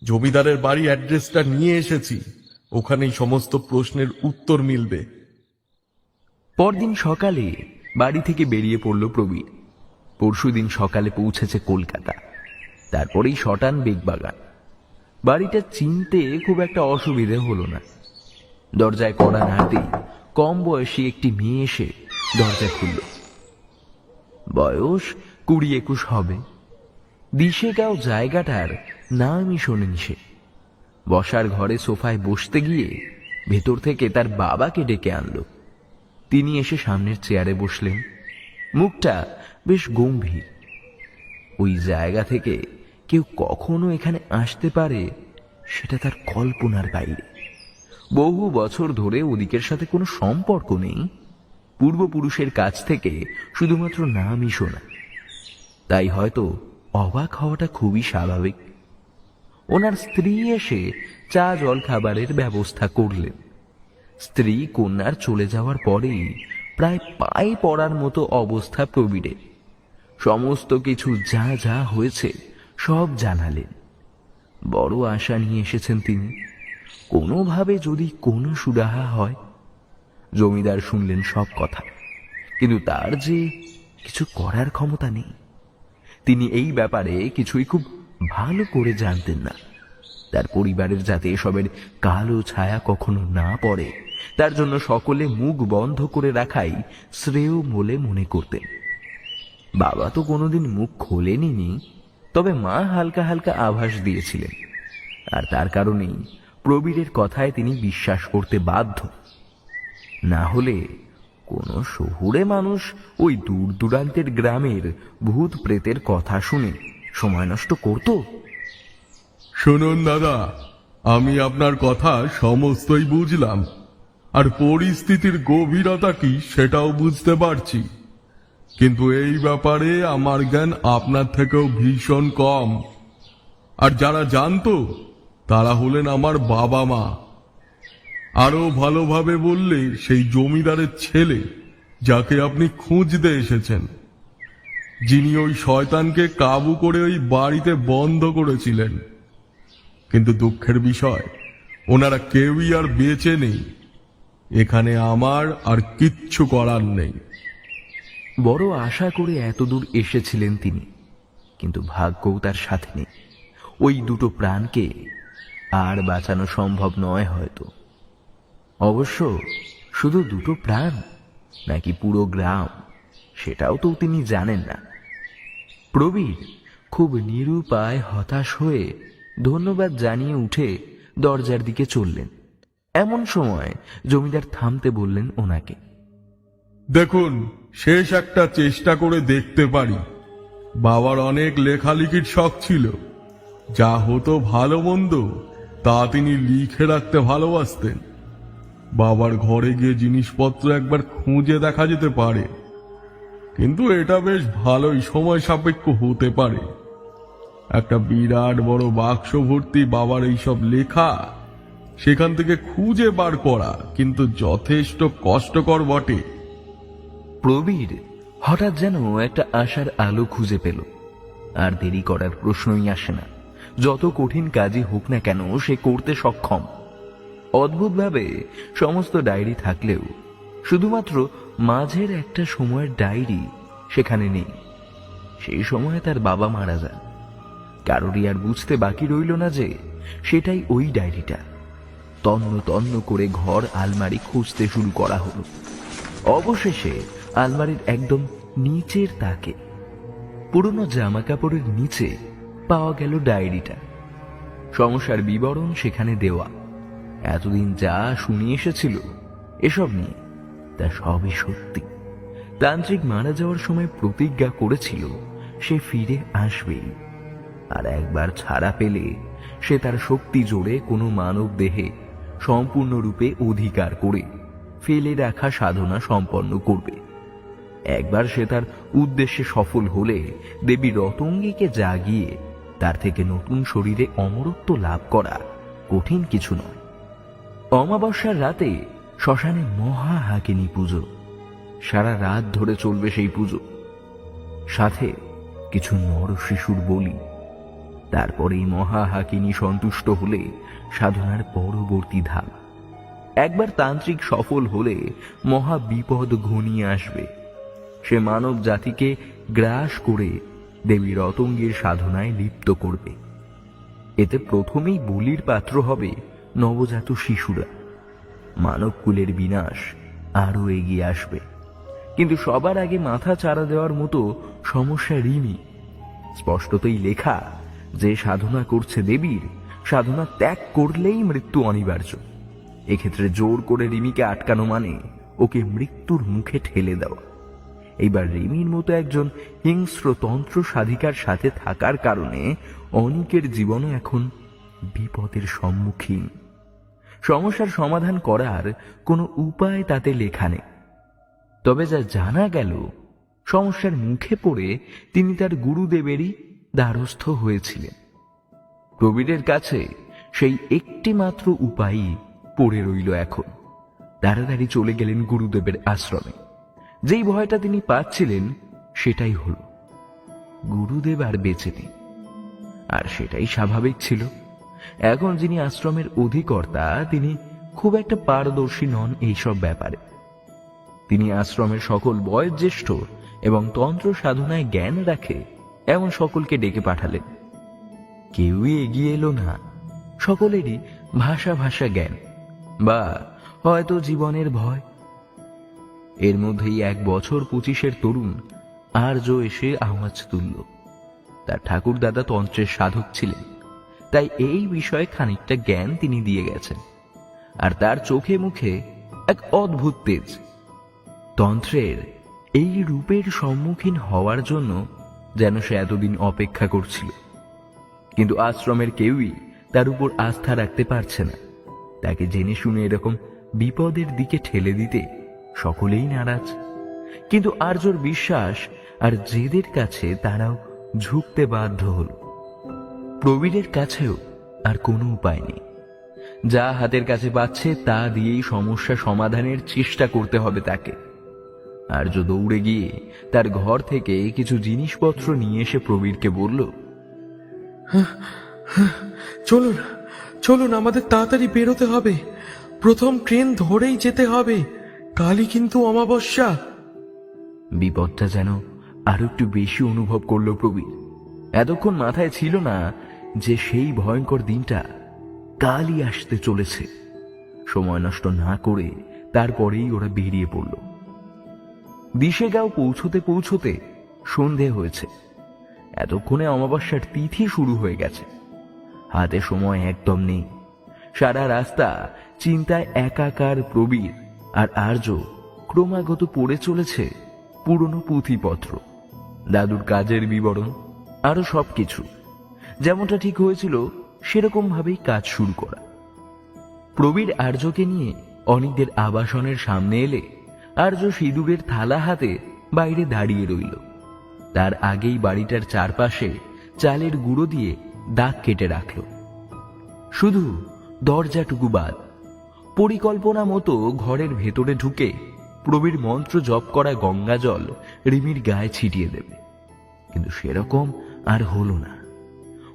জমিদারের বাড়ি অ্যাড্রেসটা নিয়ে এসেছি, ওখানেই সমস্ত প্রশ্নের উত্তর মিলবে। পরদিন সকালে বাড়ি থেকে বেরিয়ে পড়ল প্রবীর। পরশুদিন সকালে পৌঁছেছে কলকাতা, তারপরেই শটান বেগবাগান। বাড়িটা চিনতে খুব একটা অসুবিধে হলো না। দরজায় কড়া নাড়তেই কম বয়সী একটি মেয়ে এসে দরজা খুলল। বয়স 20-21 হবে। দিশেগাঁও জায়গাটার নামই শোনেনি সে। বসার ঘরে সোফায় বসতে গিয়ে ভেতর থেকে তার বাবাকে ডেকে আনলো। তিনি এসে সামনের চেয়ারে বসলেন। মুখটা বেশ গম্ভীর। ওই জায়গা থেকে কেউ কখনো এখানে আসতে পারে সেটা তার কল্পনার বাইরে। বহু বছর ধরে ওদিকের সাথে কোনো সম্পর্ক নেই, পূর্বপুরুষের কাছ থেকে শুধুমাত্র নামই শোনা। তাই হয়তো অবাক হওয়াটা খুবই স্বাভাবিক। ওনার স্ত্রী এসে চা জল খাবারের ব্যবস্থা করলেন। স্ত্রী কন্যার চলে যাওয়ার পরেই প্রায় পায়ে পড়ার মতো অবস্থা প্রবীরের। সমস্ত কিছু যা যা হয়েছে সব জানালেন। বড় আশা নিয়ে এসেছেন তিনি, কোনোভাবে যদি কোনো সুরাহা হয়। জমিদার শুনলেন সব কথা, কিন্তু তার যে কিছু করার ক্ষমতা নেই। তিনি এই ব্যাপারে কিছুই খুব ভালো করে জানতেন না। তার পরিবারের যাতে এসবের কালো ছায়া কখনো না পড়ে, তার জন্য সকলে মুখ বন্ধ করে রাখাই শ্রেয় বলে মনে করতেন। বাবা তো কোনোদিন মুখ খোলেনি, তবে মা হালকা হালকা আভাস দিয়েছিলেন, আর তার কারণেই প্রবীরের কথায় তিনি বিশ্বাস করতে বাধ্য। না হলে কোন শহুরে মানুষ ওই দূর দূরান্তের গ্রামের ভূত প্রেতের কথা শুনে সময় নষ্ট করত? শুনুন দাদা, আমি আপনার কথা সমস্তই বুঝলাম, আর পরিস্থিতির গভীরতা কি সেটাও বুঝতে পারছি, কিন্তু এই ব্যাপারে আমার জ্ঞান আপনার থেকেও ভীষণ কম। আর যারা জানতো তারা হলেন আমার বাবা মা। আরো ভালোভাবে বললে সেই জমিদারের ছেলে যাকে আপনি খুঁজতে এসেছেন, যিনি ওই শয়তানকে কাবু করে ওই বাড়িতে বন্ধ করেছিলেন। কিন্তু দুঃখের বিষয়, ওনারা কেউই আর বেঁচে নেই। এখানে আমার আর কিচ্ছু করার নেই। বড় আশা করে এতদূর এসেছিলেন তিনি, কিন্তু ভাগ্যও তার সাথে নেই। ওই দুটো প্রাণকে আর বাঁচানো সম্ভব নয় হয়তো। অবশ্য শুধু দুটো প্রাণ নাকি পুরো গ্রাম, সেটাও তো তিনি জানেন না। প্রবীর খুব নিরুপায় হতাশ হয়ে ধন্যবাদ জানিয়ে উঠে দরজার দিকে চললেন। এমন সময় জমিদার থামতে বললেন ওনাকে। দেখুন, শেষ একটা চেষ্টা করে দেখতে পারি। বাবার অনেক লেখালেখির শখ ছিল, যা হতো ভালো মন্দ তা তিনি লিখে রাখতে ভালোবাসতেন। বাবার ঘরে গিয়ে জিনিসপত্র একবার খুঁজে দেখা যেতে পারে, কিন্তু এটা বেশ ভালোই সময় সাপেক্ষ হতে পারে। একটা বিরাট বড় বাক্স ভর্তি বাবার এইসব লেখা, সেখান থেকে খুঁজে বার করা কিন্তু যথেষ্ট কষ্টকর বটে। প্রবীর হঠাৎ যেন একটা আশার আলো খুঁজে পেল। আর দেরি করার প্রশ্নই আসে না। যত কঠিন কাজই হোক না কেন সে করতে সক্ষম। অদ্ভুতভাবে সমস্ত ডায়েরি থাকলেও শুধুমাত্র মাঝের একটা সময়ের ডায়েরি সেখানে নেই। সেই সময় তার বাবা মারা যান। কারোরই আর বুঝতে বাকি রইল না যে সেটাই ওই ডায়েরিটা। তন্ন তন্ন করে ঘর আলমারি খুঁজতে শুরু করা হলো। অবশেষে আলমারির একদম নিচের তাকে পুরনো জামা কাপড়ের নিচে পাওয়া গেল ডায়েরিটা। সমস্যার বিবরণ সেখানে দেওয়া। এতদিন যা শুনে এসেছিল এসব নিয়ে, তা সবই সত্যি। তান্ত্রিক মারা যাওয়ার সময় প্রতিজ্ঞা করেছিল সে ফিরে আসবেই, আর একবার ছাড়া পেলে সে তার শক্তি জোরে কোনো মানব দেহে সম্পূর্ণরূপে অধিকার করে ফেলে রাখা সাধনা সম্পন্ন করবে। একবার সে তার উদ্দেশ্যে সফল হলে দেবী রতঙ্গীকে জাগিয়ে তার থেকে নতুন শরীরে অমরত্ব লাভ করা কঠিন কিছু নয়। অমাবস্যার রাতে শ্মশানে মহা হাকিনী পুজো। সারা রাত ধরে চলবে সেই পুজো, সাথে কিছু নর শিশুর বলি। তারপরেই মহা হাকিনী সন্তুষ্ট হলে সাধনার পরবর্তী ধাপ। একবার তান্ত্রিক সফল হলে মহা বিপদ ঘনিয়ে আসবে। সে মানব জাতিকে গ্রাস করে দেবী রতঙ্গীর সাধনায় লিপ্ত করবে। এতে প্রথমেই বলির পাত্র হবে নবজাত শিশুরা। মানবকুলের বিনাশ আরো এগিয়ে আসবে। কিন্তু সবার আগে মাথা চাড়া দেওয়ার মতো সমস্যা রিমি। স্পষ্টতই লেখা যে সাধনা করছে দেবীর, সাধনা ত্যাগ করলেই মৃত্যু অনিবার্য। এক্ষেত্রে জোর করে রিমিকে আটকানো মানে ওকে মৃত্যুর মুখে ঠেলে দেওয়া। এইবার রিমির মতো একজন হিংস্র তন্ত্র সাধিকার সাথে থাকার কারণে অনিকের জীবনও এখন বিপদের সম্মুখীন। সমস্যার সমাধান করার কোনো উপায় তাতে লেখা নেই। তবে যা জানা গেল, সমস্যার মুখে পড়ে তিনি তার গুরুদেবেরই দ্বারস্থ হয়েছিলেন। প্রবীরের কাছে সেই একটি মাত্র উপায়ই পড়ে রইল এখন। তাড়াতাড়ি চলে গেলেন গুরুদেবের আশ্রমে। যেই ভয়টা তিনি পাচ্ছিলেন সেটাই হল, গুরুদেব আর বেঁচে নেই। আর সেটাই স্বাভাবিক ছিল। এখন যিনি আশ্রমের অধিকর্তা তিনি খুব একটা পারদর্শী নন এইসব ব্যাপারে। তিনি আশ্রমের সকল বয়োজ্যেষ্ঠ এবং তন্ত্র সাধনায় জ্ঞান রাখে এমন সকলকে ডেকে পাঠালেন। কেউই এগিয়ে এলো না। সকলেরই ভাষা ভাষা জ্ঞান বা হয়তো জীবনের ভয়। এর মধ্যেই 1 বছর 25-এর তরুণ আর্য এসে আওয়াজ তুলল। তার ঠাকুরদাদা তন্ত্রের সাধক ছিলেন, তাই এই বিষয়ে খানিকটা জ্ঞান তিনি দিয়ে গেছেন। আর তার চোখে মুখে এক অদ্ভুত তেজ। তন্ত্রের এই রূপের সম্মুখীন হওয়ার জন্য যেন সে এতদিন অপেক্ষা করছিল। কিন্তু আশ্রমের কেউই তার উপর আস্থা রাখতে পারছে না। তাকে জেনে শুনে এরকম বিপদের দিকে ঠেলে দিতে সকলেই নারাজ। কিন্তু আর্যর বিশ্বাস আর জেদের কাছে তারাও ঝুঁকতে বাধ্য হল। প্রবীরের কাছেও আর কোনো উপায় নেই। যা হাতের কাছে পাচ্ছে তা দিয়েই সমস্যা সমাধানের চেষ্টা করতে হবে তাকে। আর্য দৌড়ে গিয়ে তার ঘর থেকে কিছু জিনিসপত্র নিয়ে এসে প্রবীরকে বলল, চলুন চলুন, আমাদের তাড়াতাড়ি বেরোতে হবে। প্রথম ট্রেন ধরেই যেতে হবে। কালই কিন্তু অমাবস্যা। বিপদটা যেন আরো একটু বেশি অনুভব করলো প্রবীর। এতক্ষণ মাথায় ছিল না যে সেই ভয়ঙ্কর দিনটা কালই আসতে চলেছে। সময় নষ্ট না করে তারপরেই ওরা বেরিয়ে পড়ল। দিশেগাঁও পৌঁছতে পৌঁছতে সন্ধে হয়েছে। এতক্ষণে অমাবস্যার তিথি শুরু হয়ে গেছে। হাতে সময় একদম নেই। সারা রাস্তা চিন্তায় একাকার প্রবীর আর আর্য ক্রমাগত পড়ে চলেছে পুরনো পুঁথিপত্র, দাদুর কাজের বিবরণ, আরো সবকিছু। যেমনটা ঠিক হয়েছিল সেরকম ভাবেই কাজ শুরু করা। প্রবীর আর্যকে নিয়ে অনিকদের আবাসনের সামনে এলে আর্য সিঁদুরের থালা হাতে বাইরে দাঁড়িয়ে রইল। তার আগেই বাড়িটার চারপাশে চালের গুঁড়ো দিয়ে দাগ কেটে রাখল, শুধু দরজাটুকু বাদ। পরিকল্পনা মতো ঘরের ভেতরে ঢুকে প্রবীর মন্ত্র জপ করা গঙ্গা জল রিমির গায়ে ছিটিয়ে দেবে, কিন্তু সেরকম আর হলো না।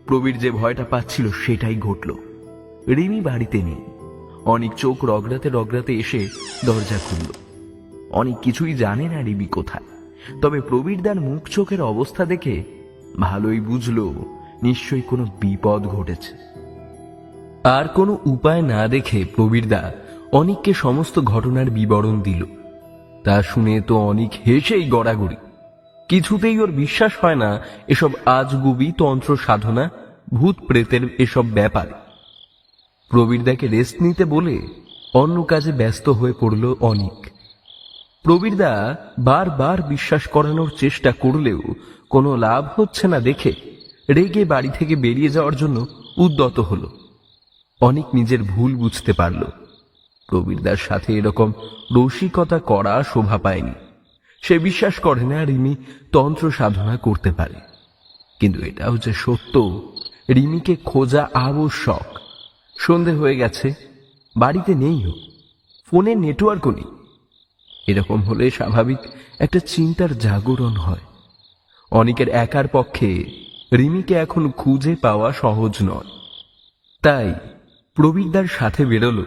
প্রবীর যে ভয়টা পাচ্ছিল সেটাই ঘটল। রিমি বাড়িতে নেই। অনেক চোখ রগড়াতে রগড়াতে এসে দরজা খুলল। অনেক কিছুই জানে না রিমি কোথায়, তবে প্রবীরদার মুখ চোখের অবস্থা দেখে ভালোই বুঝলো নিশ্চয়ই কোনো বিপদ ঘটেছে। আর কোনো উপায় না দেখে প্রবীরদা অনিককে সমস্ত ঘটনার বিবরণ দিল। তা শুনে তো অনিক হেসেই গড়াগড়ি। কিছুতেই ওর বিশ্বাস হয় না এসব আজগুবি তন্ত্র সাধনা, ভূত প্রেতের এসব ব্যাপারে। প্রবীরদাকে রেস্ট নিতে বলে অন্য কাজে ব্যস্ত হয়ে পড়ল অনিক। প্রবীরদা বারবার বিশ্বাস করানোর চেষ্টা করলেও কোনো লাভ হচ্ছে না দেখে রেগে বাড়ি থেকে বেরিয়ে যাওয়ার জন্য উদ্যত হল। অনিক নিজের ভুল বুঝতে পারল। প্রবীরদার সাথে এরকম রসিকতা করা শোভা পায়নি। সে বিশ্বাস করে না রিমি তন্ত্র সাধনা করতে পারে, কিন্তু এটাও যে সত্য রিমিকে খোঁজা আবশ্যক। সন্ধে হয়ে গেছে, বাড়িতে নেইও, ফোনের নেটওয়ার্কও নেই। এরকম হলে স্বাভাবিক একটা চিন্তার জাগরণ হয়। অনিকের একার পক্ষে রিমিকে এখন খুঁজে পাওয়া সহজ নয়। তাই প্রবীরদার সাথে বেরোল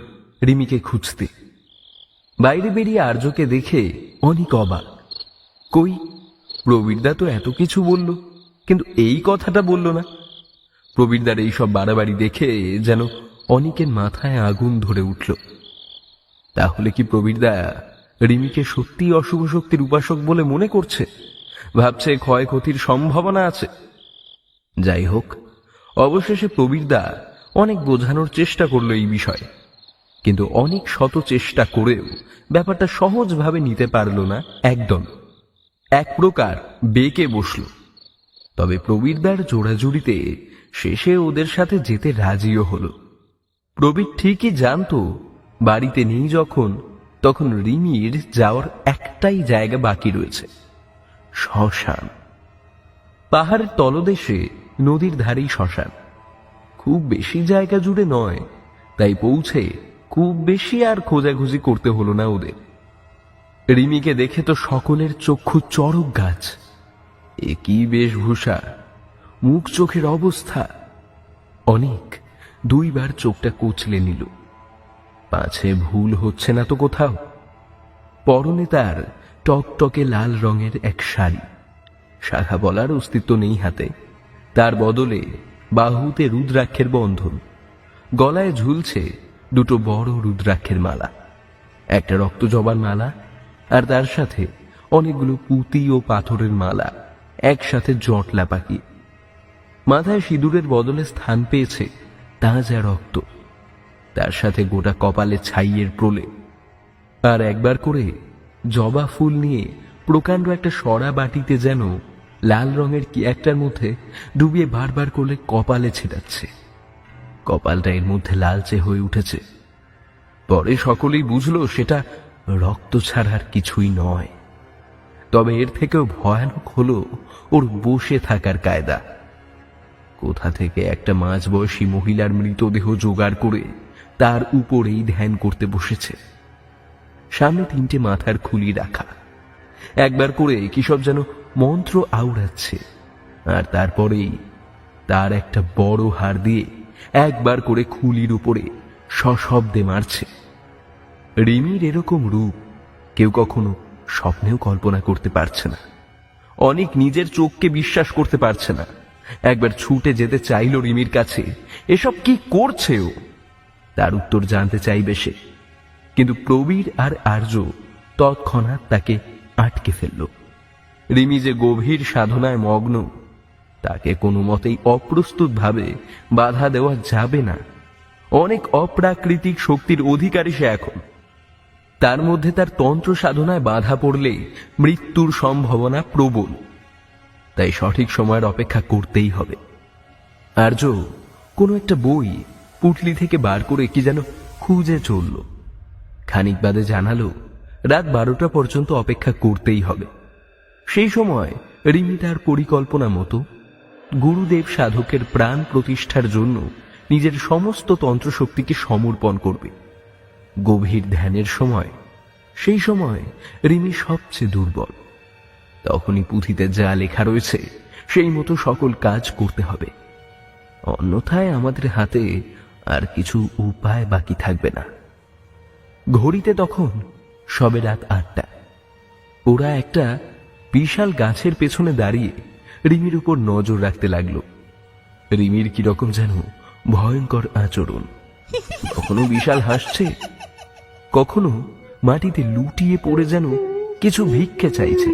রিমিকে খুঁজতে। বাইরে বেরিয়ে আর্যকে দেখে অনিক অবাক। কই, প্রবীরদা তো এত কিছু বলল, কিন্তু এই কথাটা বলল না। প্রবীরদার এইসব বাড়াবাড়ি দেখে যেন অনিকের মাথায় আগুন ধরে উঠল। তাহলে কি প্রবীরদা রিমিকে সত্যি অশুভ শক্তির উপাসক বলে মনে করছে? ভাবছে ক্ষয়ক্ষতির সম্ভাবনা আছে? যাই হোক, অবশেষে প্রবীরদা অনেক বোঝানোর চেষ্টা করলো এই বিষয়ে, কিন্তু অনেক শত চেষ্টা করেও ব্যাপারটা সহজভাবে নিতে পারল না। একদম এক প্রকার বেঁকে বসল। তবে প্রবীরদার জোড়াজুড়িতে শেষে ওদের সাথে যেতে রাজিও হলো। প্রবীর ঠিকই জানতো বাড়িতে নেই যখন, তখন রিমির যাওয়ার একটাই জায়গা বাকি রয়েছে, শ্মশান। পাহাড়ের তলদেশে নদীর ধারেই শ্মশান। খুব বেশি জায়গা জুড়ে নয়, তাই পৌঁছে খুব বেশি আর খোঁজাখুঁজি করতে হলো না ওদের। রিমিকে দেখে তো সকলের চক্ষু চড়ক গাছ। এ কি বেশভূষা, মুখ চোখের অবস্থা! অনেক দুইবার চোখটা কুচলে নিল, পাছে ভুল হচ্ছে না তো কোথাও। পরনে তার টকটকে লাল রঙের এক শাড়ি, শাখা বলার অস্তিত্ব নেই হাতে। তার বদলে বাহুতে রুদ্রাক্ষের বন্ধন, গলায় ঝুলছে দুটো বড় রুদ্রাক্ষের মালা, একটা রক্ত জবার মালা, আর তার সাথে অনেকগুলো পুঁতি ও পাথরের মালা একসাথে জটলা পাকিয়ে। মাথায় সিঁদুরের বদলে স্থান পেয়েছে তাজা রক্ত, তার সাথে গোটা কপালে ছাইয়ের প্রলেপ। আর একবার করে জবা ফুল নিয়ে প্রকাণ্ড একটা সরা বাটিতে যেন লাল রঙের কি একটার মধ্যে ডুবিয়ে বারবার করে কপালে ছেটাচ্ছে। কপালটা এর মধ্যে লালচে হয়ে উঠেছে। পরে সকলেই বুঝলো সেটা রক্ত ছাড়ার কিছুই নয়। তবে এর থেকেও ভয়ানক হলো ওর বসে থাকার কায়দা। কোথা থেকে একটা মাঝবয়সী মহিলার মৃতদেহ জোগাড় করে তার উপরেই ধ্যান করতে বসেছে। সামনে তিনটে মাথার খুলি রাখা, একবার করে কিসব যেন মন্ত্র আওড়াচ্ছে, আর তারপরেই তার একটা বড় হাড় দিয়ে একবার করে খুলির উপরে সশব্দে মারছে। রিমির এরকম রূপ কেউ কখনো স্বপ্নেও কল্পনা করতে পারছে না। অনেক নিজের চোখকে বিশ্বাস করতে পারছে না। একবার ছুটে যেতে চাইল রিমির কাছে, এসব কি করছে ও, তার উত্তর জানতে চাইবে সে। কিন্তু প্রবীর আর আর্য তৎক্ষণাৎ তাকে আটকে ফেলল। রিমি যে গভীর সাধনায় মগ্ন, তাকে কোনো মতেই অপ্রস্তুতভাবে বাধা দেওয়া যাবে না। অনেক অপ্রাকৃতিক শক্তির অধিকারী সে এখন। তার মধ্যে তার তন্ত্র সাধনায় বাধা পড়লে মৃত্যুর সম্ভাবনা প্রবল। তাই সঠিক সময়ের অপেক্ষা করতেই হবে। আর্য কোনো একটা বই পুটলি থেকে বার করে কি যেন খুঁজে চলল। খানিক বাদে জানালো রাত 12টা পর্যন্ত অপেক্ষা করতেই হবে। সেই সময় রিমি তার পরিকল্পনা মতো গুরুদেব সাধকের প্রাণ প্রতিষ্ঠার জন্য নিজের সমস্ত তন্ত্রশক্তিকে সমর্পণ করবে। গভীর ধ্যানের সময়, সেই সময় রিমি সবচেয়ে দুর্বল। তখনই পুঁথিতে যা লেখা রয়েছে সেই মতো সকল কাজ করতে হবে, অন্যথায় আমাদের হাতে আর কিছু উপায় বাকি থাকবে না। ঘড়িতে তখন সবে রাত 8টা। ওরা একটা বিশাল গাছের পেছনে দাঁড়িয়ে রিমির উপর নজর রাখতে লাগলো। রিমির কিরকম যেন ভয়ঙ্কর আচরণ, কখনো বিশাল হাসছে, কখনো মাটিতে লুটিয়ে পড়ে যেন কিছু ভিক্ষে চাইছে,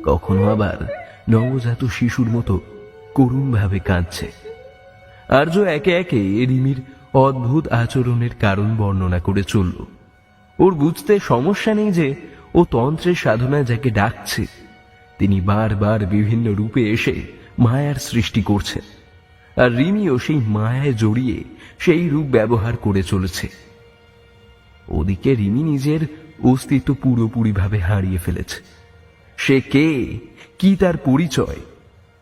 কখনো আবার নবজাত শিশুর মতো করুণভাবে কাঁদছে। আর্য একে একে রিমির অদ্ভুত আচরণের কারণ বর্ণনা করে চলল। ওর বুঝতে সমস্যা নেই যে ও তন্ত্রের সাধনায় যাকে ডাকছে তিনি বারবার বিভিন্ন রূপে এসে মায়ার সৃষ্টি করছে, আর রিমিও সেই মায়ায় জড়িয়ে সেই রূপ ব্যবহার করে চলেছে। ওদিকে রিমি নিজের অস্তিত্ব পুরোপুরিভাবে হারিয়ে ফেলেছে। সে কে, কি তার পরিচয়,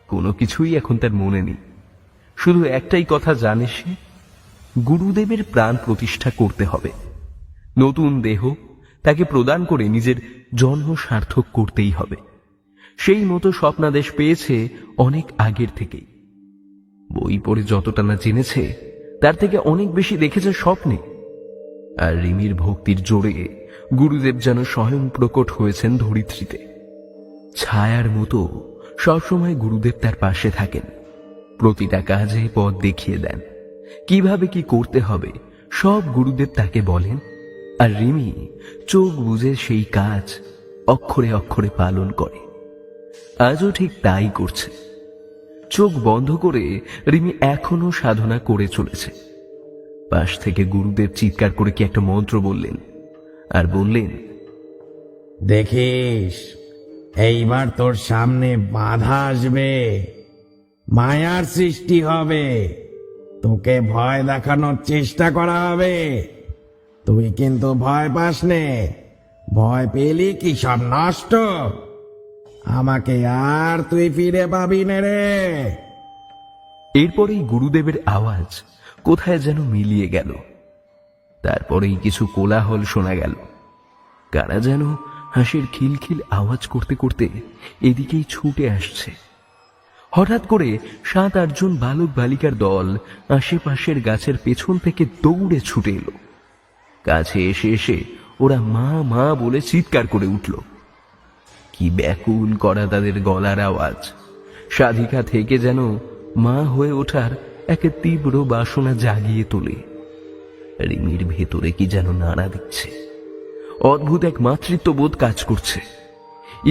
কোনো কিছুই এখন তার মনে নেই। শুধু একটাই কথা জানে সে, গুরুদেবের প্রাণ প্রতিষ্ঠা করতে হবে। নতুন দেহ তাকে প্রদান করে নিজের জন্ম সার্থক করতেই হবে। সেই মতো স্বপ্নাদেশ পেয়েছে অনেক আগের থেকেই। বই পড়ে যতটা না জেনেছে তার থেকে অনেক বেশি দেখেছে স্বপ্নে। আর রিমির ভক্তির জোরে গুরুদেব যেন স্বয়ং প্রকট হয়েছেন ধরিত্রীতে। ছায়ার মতো সবসময় গুরুদেব তার পাশে থাকেন, প্রতিটা কাজে পথ দেখিয়ে দেন, কিভাবে কি করতে হবে সব গুরুদেব তাকে বলেন। আর রিমি চোখ বুজে সেই কাজ অক্ষরে অক্ষরে পালন করে। আজও ঠিক তাই করছে। চোখ বন্ধ করে রিমি এখনো সাধনা করে চলেছে। পাশ থেকে গুরুদেব চিৎকার করে কি একটা মন্ত্র বললেন, আর বললেন, দেখিস এইবার তোর সামনে বাধা আসবে, মায়ার সৃষ্টি হবে, তোকে ভয় দেখানোর চেষ্টা করা হবে। তুই কিন্তু ভয় পাস নে, ভয় পেলি কি সব নষ্ট, আমাকে আর তুই ফিরে পাবি না রে। এরপরেই গুরুদেবের আওয়াজ কোথায় যেন মিলিয়ে গেল। তারপরেই কিছু কোলাহল শোনা গেল। কারা যেন হাসির খিলখিল আওয়াজ করতে করতে এদিকেই ছুটে আসছে। হঠাৎ করে 7-8 জন বালক বালিকার দল আশেপাশের গাছের পেছন থেকে দৌড়ে ছুটে এলো। কাছে এসে এসে ওরা মা মা বলে চিৎকার করে উঠল। কি ব্যাকুল করা তাদের গলার আওয়াজ! সাধিকা থেকে যেন মা হয়ে ওঠার এক তীব্র বাসনা জাগিয়ে তোলে। রিমির ভেতরে কি যেন নাড়া দিচ্ছে। অদ্ভুত এক মাতৃত্ববোধ কাজ করছে।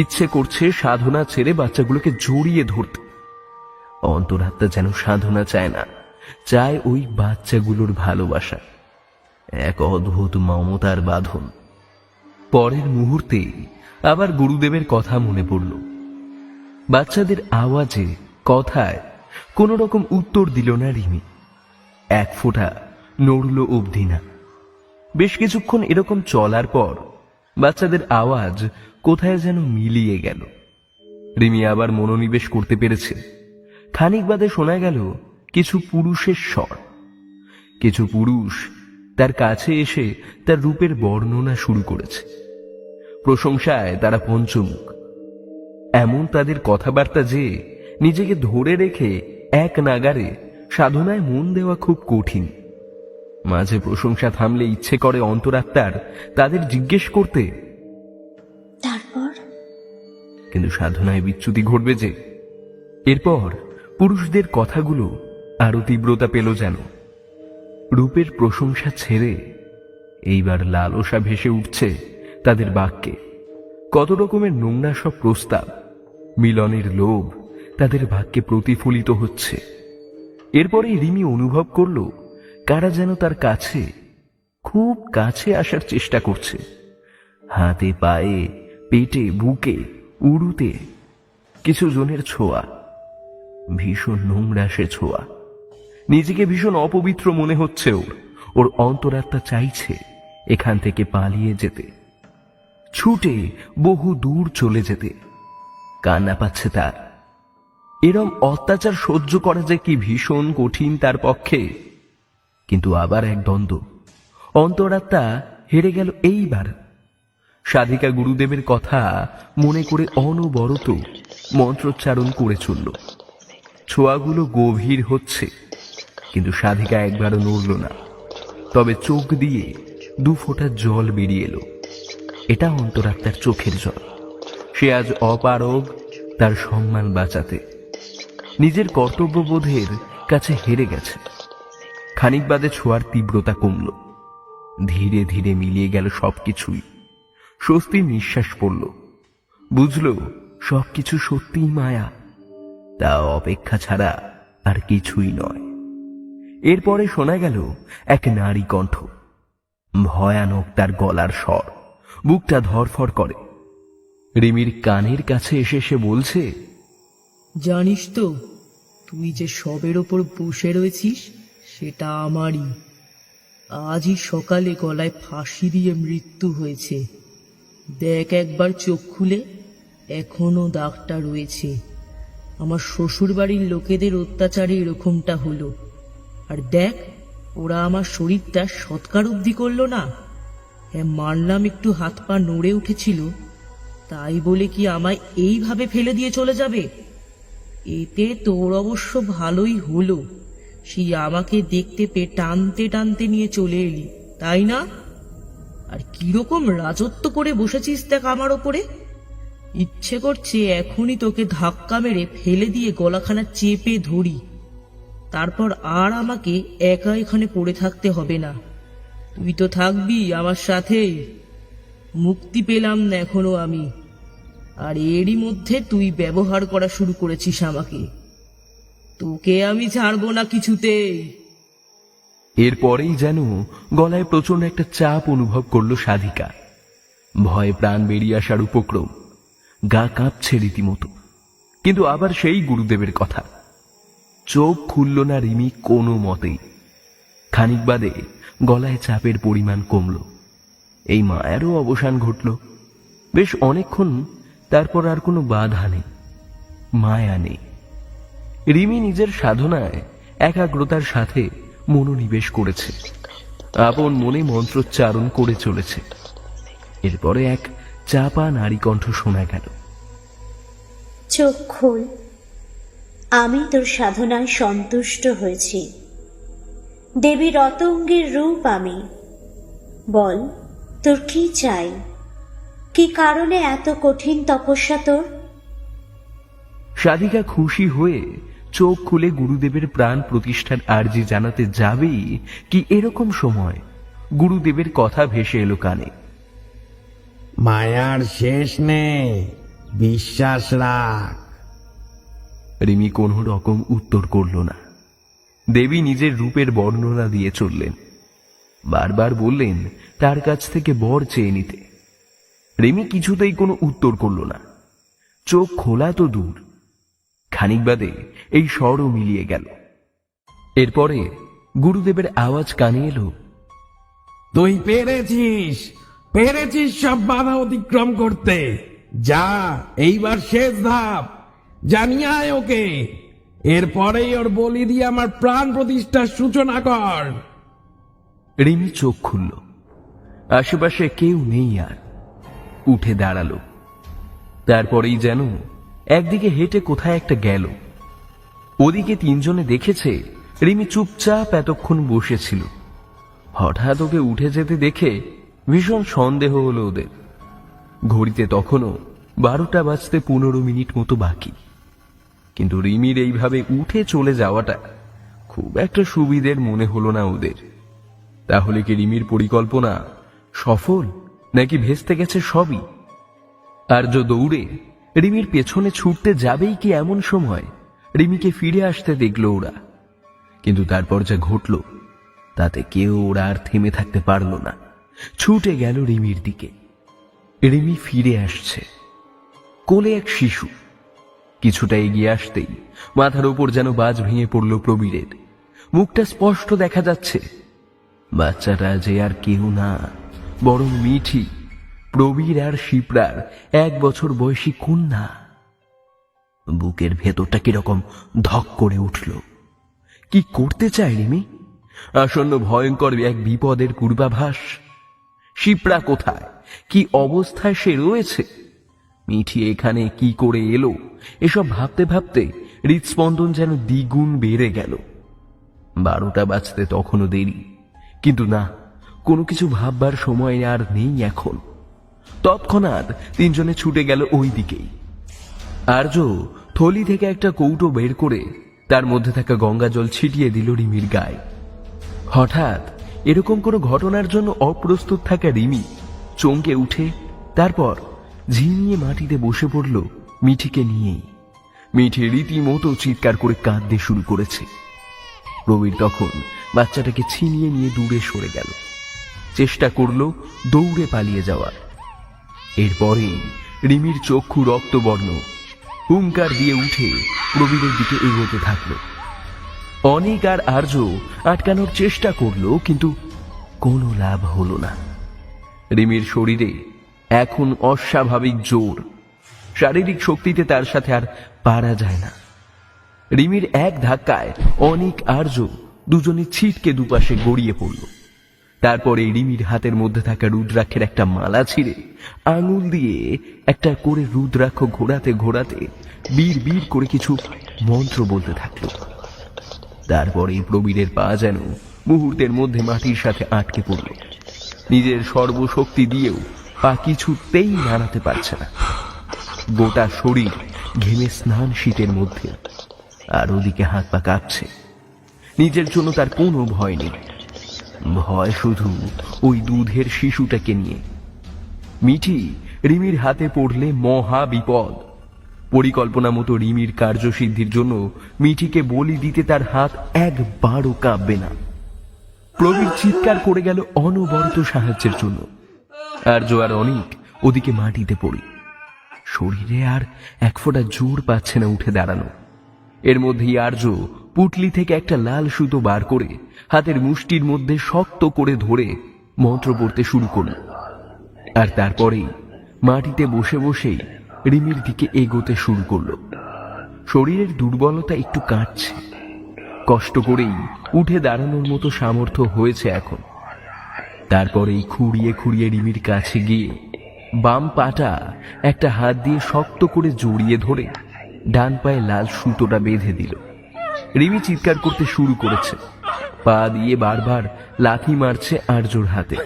ইচ্ছে করছে সাধনা ছেড়ে বাচ্চাগুলোকে জড়িয়ে ধরতে। অন্তরাত্মা যেন সাধনা চায় না, চায় ওই বাচ্চাগুলোর ভালোবাসা, এক অদ্ভুত মমতার বাঁধন। পরের মুহূর্তে আবার গুরুদেবের কথা মনে পড়ল। বাচ্চাদের আওয়াজে, কথায় কোনো রকম উত্তর দিল না রিমি। এক ফোঁটা নড়ল অবধি না। বেশ কিছুক্ষণ এরকম চলার পর বাচ্চাদের আওয়াজ কোথায় যেন মিলিয়ে গেল। রিমি আবার মনোনিবেশ করতে পেরেছে। খানিক বাদে শোনা গেল কিছু পুরুষের স্বর। কিছু পুরুষ তার কাছে এসে তার রূপের বর্ণনা শুরু করেছে। প্রশংসায় তারা পঞ্চমুখ। এমন তাদের কথাবার্তা যে নিজেকে ধরে রেখে এক নাগারে সাধনায় মন দেওয়া খুব কঠিন। মাঝে প্রশংসা থামলে ইচ্ছে করে অন্তরাত্মার তাদের জিজ্ঞেস করতে, তারপর কিন্তু সাধনায় বিচ্যুতি ঘটবে যে। এরপর পুরুষদের কথাগুলো আরো তীব্রতা পেল যেন। রূপের প্রশংসা ছেড়ে এইবার লালসা ভেসে উঠছে তাদের বাক্যে। কত রকমের নোংরা সব প্রস্তাব, মিলনের লোভ তাদের বাক্যে প্রতিফলিত হচ্ছে। এরপরেই রিমি অনুভব করল কারা যেন তার কাছে, খুব কাছে আসার চেষ্টা করছে। হাতে, পায়ে, পেটে, বুকে, উড়ুতে কিছু জনের ছোঁয়া, ভীষণ নোংরা সে ছোঁয়া। নিজেকে ভীষণ অপবিত্র মনে হচ্ছে ওর অন্তরাত্মা চাইছে এখান থেকে পালিয়ে যেতে, ছুটে বহু দূর চলে যেতে। কান্না পাচ্ছে তার। এরম অত্যাচার সহ্য করা যে কি ভীষণ কঠিন তার পক্ষে। কিন্তু আবার এক দ্বন্দ্ব, অন্তরাত্মা হেরে গেল এইবার। সাধিকা গুরুদেবের কথা মনে করে অনবরত মন্ত্রোচ্চারণ করে চলল। ছোঁয়াগুলো গভীর হচ্ছে, কিন্তু সাধিকা একবারও নড়ল না। তবে চোখ দিয়ে 2 ফোঁটা জল বেরিয়ে এলো। এটা অন্তরাত্মার চোখের জল। সে আজ অপারগ তার সম্মান বাঁচাতে। নিজের কর্তব্যবোধের কাছে হেরে গেছে। খানিক বাদে ছোঁয়ার তীব্রতা কমল। ধীরে ধীরে মিলিয়ে গেল সবকিছুই। স্বস্তির নিঃশ্বাস পড়ল। বুঝল সবকিছু সত্যিই মায়া, তা অপেক্ষা ছাড়া আর কিছুই নয়। এরপরে শোনা গেল এক নারী কণ্ঠ। ভয়ানক তার গলার স্বর, বুকটা ধরফর করে। রিমির কানের কাছে এসে সে বলছে, জানিস তো, তুই যে শবের ওপর বসে রয়েছিস সেটা আমারই। আজই সকালে গলায় ফাঁসি দিয়ে মৃত্যু হয়েছে। দেখ একবার চোখ খুলে, এখনো দাগটা রয়েছে। আমার শ্বশুর বাড়ির লোকেদের অত্যাচারে এরকমটা হলো। আর দেখ, ওরা আমার শরীরটা সৎকার অবধি করলো না। হ্যাঁ, মানলাম একটু হাত পা নড়ে উঠেছিল, তাই বলে কি আমায় এইভাবে ফেলে দিয়ে চলে যাবে? এতে তোর অবশ্য ভালোই হলো, সেই আমাকে দেখতে পেয়ে টানতে টানতে নিয়ে চলে এলি, তাই না? আর কিরকম রাজত্ব করে বসেছিস দেখ আমার ওপরে। ইচ্ছে করছে এখনই তোকে ধাক্কা মেরে ফেলে দিয়ে গলাখানা চেপে ধরি, তারপর আর আমাকে একা এখানে পড়ে থাকতে হবে না। তুই তো থাকবি আমার সাথেই। মুক্তি পেলাম না এখনো আমি, আর এরই মধ্যে তুই ব্যবহার করা শুরু করেছিস আমাকে। তোকে আমি ছাড়বো না কিছুতেই। এরপরেই যেন গলায় প্রচন্ড একটা চাপ অনুভব করলো সাধিকা। ভয়ে প্রাণ বেরিয়ে আসার উপক্রম, গা কাঁপছে রীতিমতো। কিন্তু আবার সেই গুরুদেবের কথা। চোখ খুলল না রিমি কোনো মতেই। খানিক বাদে গলায় চাপের পরিমাণ কমল। এই মায়ারও অবসান ঘটল। বেশ অনেকক্ষণ তারপর আর কোনো বাধা নেই, মায়া নেই। রিমি নিজের সাধনায় একাগ্রতার সাথে মনোনিবেশ করেছে, আপন মনে মন্ত্রোচ্চারণ করে চলেছে। এরপরে এক চাপা নারী কণ্ঠ শোনা গেল, চোখ খোল, আমি তোর সাধনায় সন্তুষ্ট হয়েছি। দেবী রতঙ্গীর রূপ আমি। বল, তোর কি চাই? কি কারণে এত কঠিন তপস্যা তোর? সাধিকা খুশি হয়ে চোখ খুলে গুরুদেবের প্রাণ প্রতিষ্ঠার আর্জি জানাতে যাবেই কি এরকম সময় গুরুদেবের কথা ভেসে এলো কানে। মায়ার শেষ নেই, বিশ্বাস রাখ। রিমি কোনো রকম উত্তর করল না। দেবী নিজের রূপের বর্ণনা দিয়ে চললেন। বারবার বললেন তার কাছ থেকে বর চেয়ে নিতে। রিমি কিছুতেই কোনো উত্তর করল না। চোখ খোলা তো দূর, খানিক বাদে এই স্বরও মিলিয়ে গেল। এরপরে গুরুদেবের আওয়াজ কানে এলো, তুই পেরেছিস, পেরেছিস সব বাধা অতিক্রম করতে। যা, এইবার শেষ ধাপ, জানিয়ে আয় ওকে। এরপরেই ওর বলি দিয়ে আমার প্রাণ প্রতিষ্ঠার সূচনা কর। রিমি চোখ খুলল। আশেপাশে কেউ নেই আর। উঠে দাঁড়ালো। তারপরেই যেন একদিকে হেঁটে কোথায় একটা গেল। ওদিকে 3 জনে দেখেছে রিমি চুপচাপ এতক্ষণ বসেছিল। হঠাৎ ওকে উঠে যেতে দেখে ভীষণ সন্দেহ হলো ওদের। ঘড়িতে তখনও 12টা বাজতে 15 মিনিট মতো বাকি। কিন্তু রিমির এইভাবে উঠে চলে যাওয়াটা খুব একটা সুবিধের মনে হলো না ওদের। তাহলে কি রিমির পরিকল্পনা সফল, নাকি ভেস্তে গেছে সবই? আর্য দৌড়ে রিমির পেছনে ছুটতে যাবেই কি এমন সময় রিমিকে ফিরে আসতে দেখল ওরা। কিন্তু তারপর যা ঘটল তাতে কেউ ওরা আর থেমে থাকতে পারল না। ছুটে গেল রিমির দিকে। রিমি ফিরে আসছে, কোলে এক শিশু। কিছুটা এগিয়ে আসতেই মাথার ওপর যেন বাজ ভেঙে পড়ল প্রবীরের। মুখটা স্পষ্ট দেখা যাচ্ছে। বাচ্চাটা যে আর কেউ না, বরং মিঠি, প্রবীর আর শিপ্রার 1 বছর বয়সী কন্যা। বুকের ভেতরটা কিরকম ধক করে উঠল। কি করতে চায় রিমি? আসন্ন ভয়ঙ্কর এক বিপদের পূর্বাভাস। শিপ্রা কোথায়, কি অবস্থায় সে রয়েছে, মিঠি এখানে কি করে এলো, এসব ভাবতে ভাবতে হৃদস্পন্দন যেন দ্বিগুণ বেড়ে গেল। 12টা বাজতে তখনও দেরি, কিন্তু না, কোনো কিছু ভাববার সময় আর নেই এখন। তৎক্ষণাৎ তিনজনে ছুটে গেল ওই দিকেই। আর্য থলি থেকে একটা কৌটো বের করে তার মধ্যে থাকা গঙ্গা জল ছিটিয়ে দিল রিমির গায়ে। হঠাৎ এরকম কোনো ঘটনার জন্য অপ্রস্তুত থাকা রিমি চমকে উঠে তারপর ঝিমিয়ে মাটিতে বসে পড়ল মিঠিকে নিয়েই। মিঠি রীতিমতো চিৎকার করে কাঁদতে শুরু করেছে। প্রবীর তখন বাচ্চাটাকে ছিনিয়ে নিয়ে দূরে সরে গেল, চেষ্টা করল দৌড়ে পালিয়ে যাওয়ার। এরপরেই রিমির চক্ষু রক্তবর্ণ, হুঙ্কার দিয়ে উঠে প্রবীরের দিকে এগোতে থাকল। অনিক আর আর্য আটকানোর চেষ্টা করল, কিন্তু কোনো লাভ হলো না। রিমির শরীরে এখন অস্বাভাবিক জোর, শারীরিক শক্তিতে তার সাথে আর পারা যায় না। রিমির এক ধাক্কায় অনিক আর্য দুজনে ছিটকে দুপাশে গড়িয়ে পড়ল। তারপরে রিমির হাতের মধ্যে থাকা রুদ্রাক্ষের একটা মালা ছিঁড়ে আঙুল দিয়ে একটা করে রুদ্রাক্ষ ঘোরাতে ঘোরাতে বীর বীর করে কিছু মন্ত্র বলতে থাকল। তারপরে প্রবীরের পা যেন মুহূর্তের মধ্যে মাটির সাথে আটকে পড়ল। নিজের সর্বশক্তি দিয়েও পা কিছুতেই নাড়াতে পারছে না। গোটা শরীর ঘেমে স্নান শীতের মধ্যে, আর ওদিকে হাত পা কাঁপছে। নিজের জন্য তার কোনো ভয় নেই, ভয় শুধু ওই দুধের শিশুটাকে নিয়ে। মিঠি রিমির হাতে পড়লে মহা বিপদ। পরিকল্পনা মতো রিমির কার্যসিদ্ধির জন্য মিঠিকে বলি দিতে তার হাত একবারও কাঁপবে না। প্রবীর চিৎকার করে গেল অনবরত সাহায্যের জন্য। আর্য আর অনিক ওদিকে মাটিতে পড়ি, শরীরে আর এক ফোঁটা জোর পাচ্ছে না উঠে দাঁড়ানো। এর মধ্যেই আর্য পুটলি থেকে একটা লাল সুতো বার করে হাতের মুষ্টির মধ্যে শক্ত করে ধরে মন্ত্র পড়তে শুরু করল। আর তারপরেই মাটিতে বসে বসেই রিমির দিকে এগোতে শুরু করল। শরীরের দুর্বলতা একটু কাটছে, কষ্ট করেই উঠে দাঁড়ানোর মতো সামর্থ্য হয়েছে এখন। তারপরেই খুঁড়িয়ে খুঁড়িয়ে রিমির কাছে গিয়ে বাম পাটা একটা হাত দিয়ে শক্ত করে জড়িয়ে ধরে ডান পায়ে লাল সুতোটা বেঁধে দিল। রিমি চিৎকার করতে শুরু করেছে, পা দিয়ে বারবার লাথি মারছে আর্যর হাতে,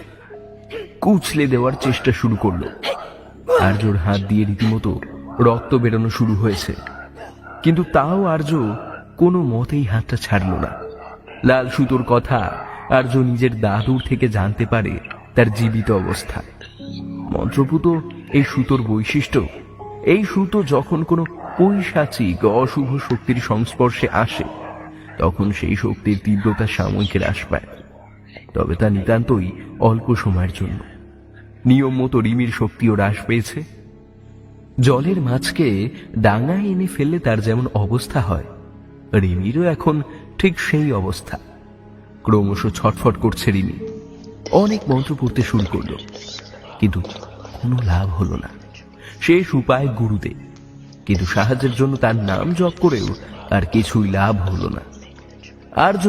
কুচলে দেওয়ার চেষ্টা শুরু করলো। আর্যর হাত দিয়ে রীতিমতো রক্ত বেরোনো শুরু হয়েছে, কিন্তু তাও আর্য কোনো মতেই হাতটা ছাড়ল না। লাল সুতোর কথা আর্য নিজের দাদুর থেকে জানতে পারে তার জীবিত অবস্থা। মন্ত্রপুত এই সুতোর বৈশিষ্ট্য, এই সুতো যখন কোনো পৈশাচিক অশুভ শক্তির সংস্পর্শে আসে তখন সেই শক্তির তীব্রতা সাময়িক হ্রাস পায়, তবে তা নিতান্তই অল্প সময়ের জন্য। নিয়ম মতো রিমির শক্তিও হ্রাস পেয়েছে। জলের মাছকে ডাঙায় এনে ফেললে তার যেমন অবস্থা হয়, রিমিরও এখন ঠিক সেই অবস্থা। ক্রমশ ছটফট করছে রিমি। অনেক মন্ত্র পড়তে শুরু করল, কিন্তু কোনো লাভ হলো না। শেষ উপায় গুরুদেব, কিন্তু সাহায্যের জন্য তার নাম জপ করেও আর কিছুই লাভ হলো না। আর্য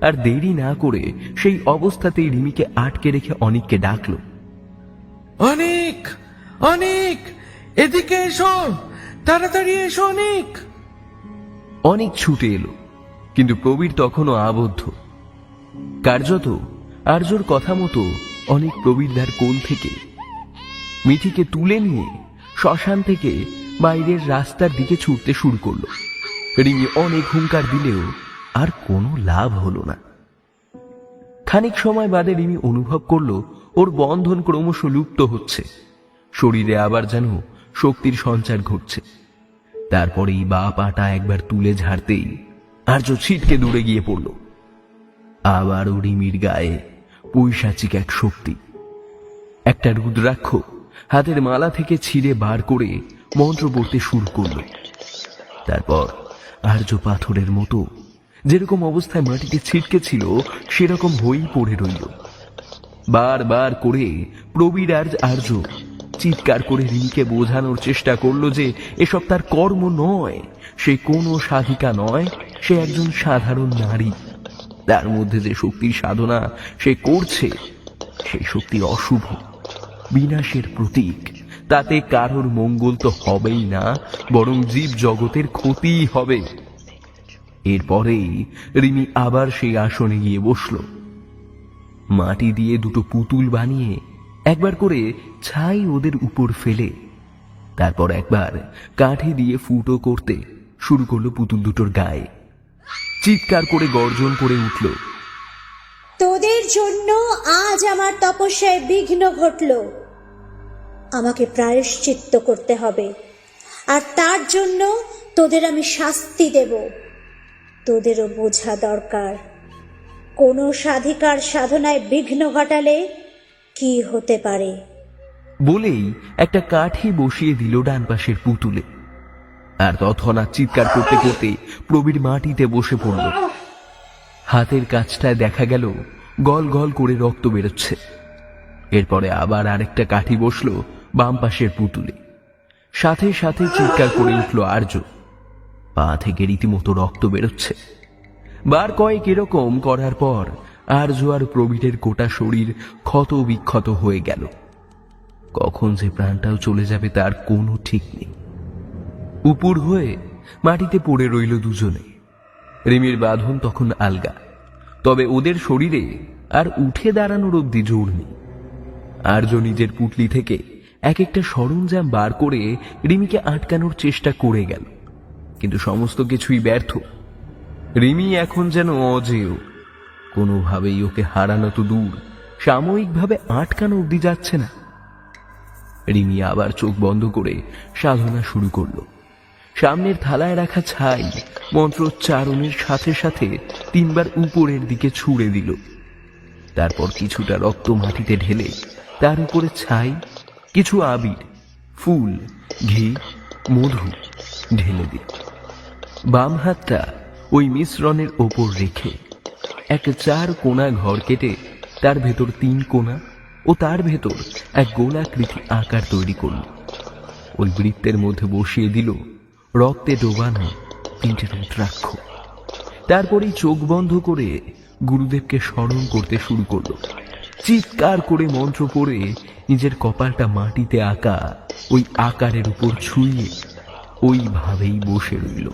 আর দেরি না করে সেই অবস্থাতেই রিমিকে আটকে রেখে অনিককে ডাকল। অনেক অনেক, এদিকে এসো, তাড়াতাড়ি এসো অনেক। অনেক ছুটে এলো, কিন্তু প্রবীর তখনও আবদ্ধ। কার্যত আর্যর কথা মতো অনেক প্রবীরদার কোল থেকে মিঠিকে তুলে নিয়ে শ্মশান থেকে বাইরের রাস্তার দিকে ছুটতে শুরু করলো। রিমি অনেক হুঙ্কার দিলেও আর কোনো লাভ হলো না। খানিক সময় বাদে রিমি অনুভব করলো ওর বন্ধন ক্রমশ লুপ্ত হচ্ছে, শরীরে আবার যেন শক্তির সঞ্চার ঘটছে। তারপরেই বা পাটা একবার তুলে ঝাড়তেই আর্য ছিটকে দূরে গিয়ে পড়ল। আবারও রিমির গায়ে পৈশাচিক এক শক্তি। একটা রুদ্রাক্ষ হাতের মালা থেকে ছিঁড়ে বার করে মন্ত্র পড়তে শুরু করল। তারপর আর্য পাথরের মতো যেরকম অবস্থায় মাটিতে ছিটকে ছিল সেরকম হয়েই পড়ে রইল। বারবার করে প্রবীর আর আর্য চিৎকার করে রিমিকে বোঝানোর চেষ্টা করলো যে এসব তার কর্ম নয়, সে কোনো সাধিকা নয়, সে একজন সাধারণ নারী। তার মধ্যে যে শক্তির সাধনা সে করছে সেই শক্তি অশুভ, বিনাশের প্রতীক। তাতে কারোর মঙ্গল তো হবেই না, বরং জীব জগতের ক্ষতিই হবে। এরপরেই রিমি আবার সেই আসনে গিয়ে বসল। মাটি দিয়ে দুটো পুতুল বানিয়ে একবার করে ছাই ওদের উপর ফেলে তারপর একবার কাঠি দিয়ে ফুটো করতে শুরু করলো পুতুল দুটোর গায়ে। চিৎকার করে গর্জন করে উঠল, তোদের জন্য আজ আমার তপস্যায় বিঘ্ন ঘটল। আমাকে প্রায়শ্চিত্ত করতে হবে, আর তার জন্য তোদের আমি শাস্তি দেব। তোদেরও বোঝা দরকার, কোনো সাধিকার সাধনায় বিঘ্ন ঘটালে কি হতে পারে। বলেই একটা কাঠি বসিয়ে দিল ডান পাশের পুতুলে। আর তৎক্ষণাৎ চিৎকার করতে করতে প্রবীর মাটিতে বসে পড়ল। হাতের কাছটায় দেখা গেল গল গল করে রক্ত বেরোচ্ছে। এরপরে আবার আরেকটা কাঠি বসলো বাম পাশের পুতুলে। সাথে সাথে চিৎকার করে উঠল আর্য। পা থেকে রীতিমতো রক্ত বেরোচ্ছে। বার কয়েক এরকম করার পর আর্য আর প্রবীরের গোটা শরীর ক্ষত বিক্ষত হয়ে গেল। কখন যে প্রাণটাও চলে যাবে তার কোনো ঠিক নেই। উপুর হয়ে মাটিতে পড়ে রইল দুজনে। রিমির বাঁধন তখন আলগা, তবে ওদের শরীরে আর উঠে দাঁড়ানোর অব্দি জোর নেই। আর্য নিজের পুটলি থেকে এক একটা সরঞ্জাম বার করে রিমিকে আটকানোর চেষ্টা করে গেল, কিন্তু সমস্ত কিছুই ব্যর্থ। রিমি এখন যেন অজেয়, কোনোভাবেই ওকে হারানো তো দূর, সাময়িকভাবে আটকানো অব্দি যাচ্ছে না। রিমি আবার চোখ বন্ধ করে সাধনা শুরু করলো। সামনের থালায় রাখা ছাই মন্ত্রোচ্চারণের সাথে সাথে 3 বার উপরের দিকে ছুঁড়ে দিল। তারপর কিছুটা রক্ত মাটিতে ঢেলে তার উপরে ছাই, কিছু আবির, ফুল, ঘি, মধু ঢেলে দিল। বাম হাতটা ওই মিশ্রণের ওপর রেখে এক 4 কোণা ঘর কেটে তার ভেতর 3 কোণা ও তার ভেতর এক গোলাকৃতি আকার তৈরি করল। ওই বৃত্তের মধ্যে বসিয়ে দিল রক্তে ডোবানো 3টে রুদ্রাক্ষ। তারপরেই চোখ বন্ধ করে গুরুদেবকে স্মরণ করতে শুরু করল। চিৎকার করে মন্ত্র পড়ে নিজের কপালটা মাটিতে আঁকা ওই আকারের উপর ছুঁয়ে ওইভাবেই বসে রইল।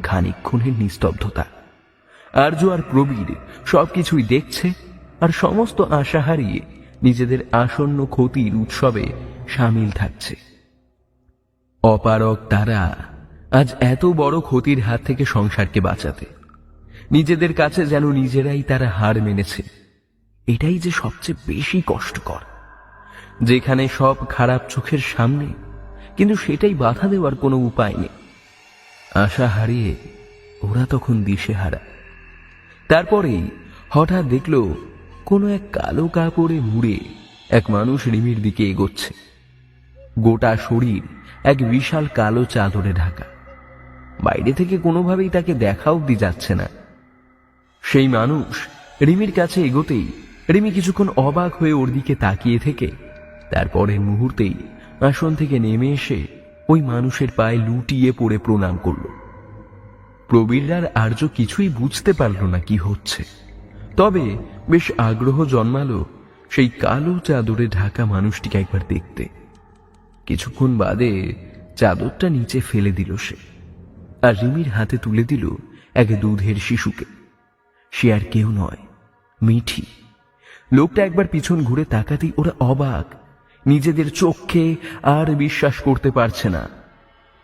খানিকক্ষণের নিস্তব্ধতা। আর্য আর প্রবীর সবকিছুই দেখছে আর সমস্ত আশা হারিয়ে নিজেদের আসন্ন ক্ষতির উৎসবে সামিল থাকছে। অপারগ তারা আজ এত বড় ক্ষতির হাত থেকে সংসারকে বাঁচাতে নিজেদের কাছে যেন নিজেরাই তারা হার মেনেছে। এটাই যে সবচেয়ে বেশি কষ্টকর, যেখানে সব খারাপ চোখের সামনে, কিন্তু সেটাই বাধা দেওয়ার কোনো উপায় নেই। আশা হারিয়ে ওরা তখন দিশেহারা। তারপরেই হঠাৎ দেখল কোনো এক কালো কাপড়ে মুড়ে এক মানুষ রিমির দিকে এগোচ্ছে। গোটা শরীর এক বিশাল কালো চাদরে ঢাকা। বাইরে থেকে কোনোভাবেই তাকে দেখা অব্দি যাচ্ছে না। সেই মানুষ রিমির কাছে এগোতেই রিমি কিছুক্ষণ অবাক হয়ে ওর দিকে তাকিয়ে থেকে তারপরের মুহূর্তেই আসন থেকে নেমে এসে ওই মানুষের পায়ে লুটিয়ে পড়ে প্রণাম করল। প্রবীর আর আর্য কিছুই বুঝতে পারল না কি হচ্ছে, তবে বেশ আগ্রহ জন্মালো সেই কালো চাদরে ঢাকা মানুষটিকে একবার দেখতে। কিছুক্ষণ বাদে চাদরটা নিচে ফেলে দিল সে, আর রিমির হাতে তুলে দিল এক দুধের শিশুকে। সে আর কেউ নয়, মিঠি। লোকটা একবার পিছন ঘুরে তাকাতেই ওরা অবাক, নিজেদের চোখে আর বিশ্বাস করতে পারছে না।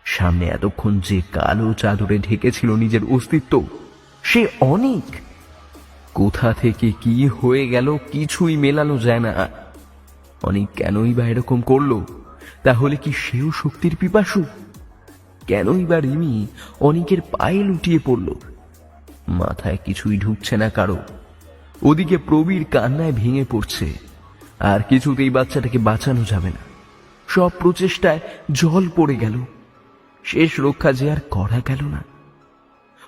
সামনে এতক্ষণ যে কালো চাদরে ঢেকেছিল নিজের অস্তিত্ব, সে অনেক। কোথা থেকে কি হয়ে গেল কিছুই মেলানো যায় না। অনেক কেনই বা এরকম করলো? তাহলে কি সেও শক্তির পিপাসু? কেনই বা রিমি অনেকের পায়ে লুটিয়ে পড়ল? মাথায় কিছুই ঢুকছে না কারো। ওদিকে প্রবীর কান্নায় ভেঙে পড়ছে, আর কিছুতেই বাচ্চাটাকে বাঁচানো যাবে না। সব প্রচেষ্টায় জল পড়ে গেল, শেষ রক্ষা যে আর করা গেল না।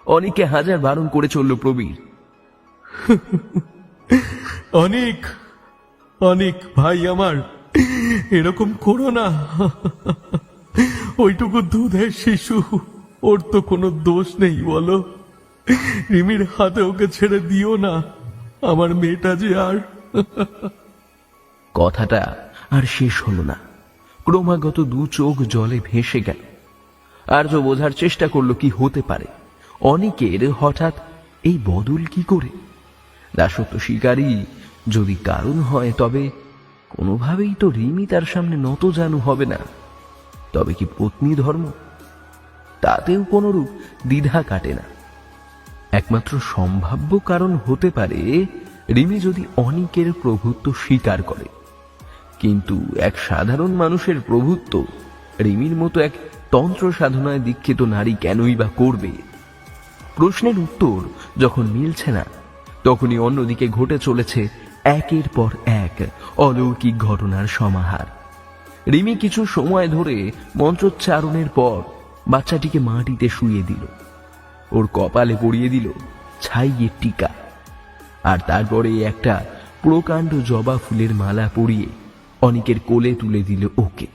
অনেককে হাজার বারণ করে চলল প্রবীর। অনেক অনেক ভাই আমার, এরকম করো না। ওইটুকু দুধের শিশু, ওর তো কোনো দোষ নেই বলো। রিমির হাতে ওকে ছেড়ে দিও না, আমার মেয়েটা যে আর। কথাটা আর শেষ হলো না, ক্রমাগত দু চোখ জলে ভেসে গেল। আর্য বোঝার চেষ্টা করলো কি হতে পারে, অনেকের হঠাৎ এই বদল কি করে। দাসত্ব শিকারী যদি কারণ হয়, তবে কোনোভাবেই তো রিমি তার সামনে নত জানু হবে না। তবে কি পত্নী ধর্ম? তাতেও কোনরূপ দ্বিধা কাটে না। একমাত্র সম্ভাব্য কারণ হতে পারে রিমি যদি অনেকের প্রভুত্ব স্বীকার করে। কিন্তু এক সাধারণ মানুষের প্রভুত্ব রিমির মতো এক তন্ত্র সাধনায় দীক্ষিত নারী কেনই বা করবে? প্রশ্নের উত্তর যখন মিলছে না, তখনই অন্যদিকে ঘটে চলেছে একের পর এক অলৌকিক ঘটনার সমাহার। রিমি কিছু সময় ধরে মন্ত্রোচ্চারণের পর বাচ্চাটিকে মাটিতে শুইয়ে দিল, ওর কপালে পরিয়ে দিল ছাইয়ের টিকা, আর তারপরে একটা প্রকাণ্ড জবা ফুলের মালা পরিয়ে অনেকের কোলে তুলে দিল ওকে।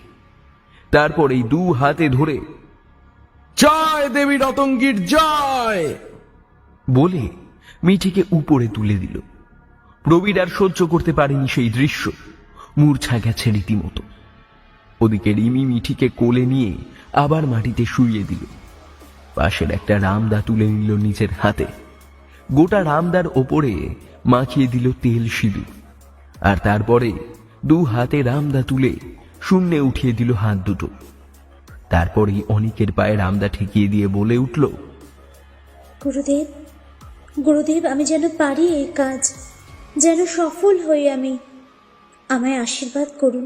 তারপরেই দু হাতে ধরে জয় দেবী রতঙ্গীর জয় বলে মিঠিকে উপরে তুলে দিল। প্রবীর আর সহ্য করতে পারেনি সেই দৃশ্য, মূর্ছা গেছে রীতিমতো। ওদিকে রিমি মিঠিকে কোলে নিয়ে আবার মাটিতে শুইয়ে দিল। পাশের একটা রামদা তুলে নিল নিজের হাতে, গোটা রামদার ওপরে মাখিয়ে দিল তেল সিঁদুর, আর তারপরে দু হাতে রামদা তুলে শূন্যে উঠিয়ে দিল হাত দুটো। তারপরেই অনেকের পায়ে রামদা ঠেকিয়ে দিয়ে বলে উঠল, গুরুদেব, গুরুদেব, আমি যেন পারি এই কাজ, যেন সফল হই আমি। আমায় আশীর্বাদ করুন,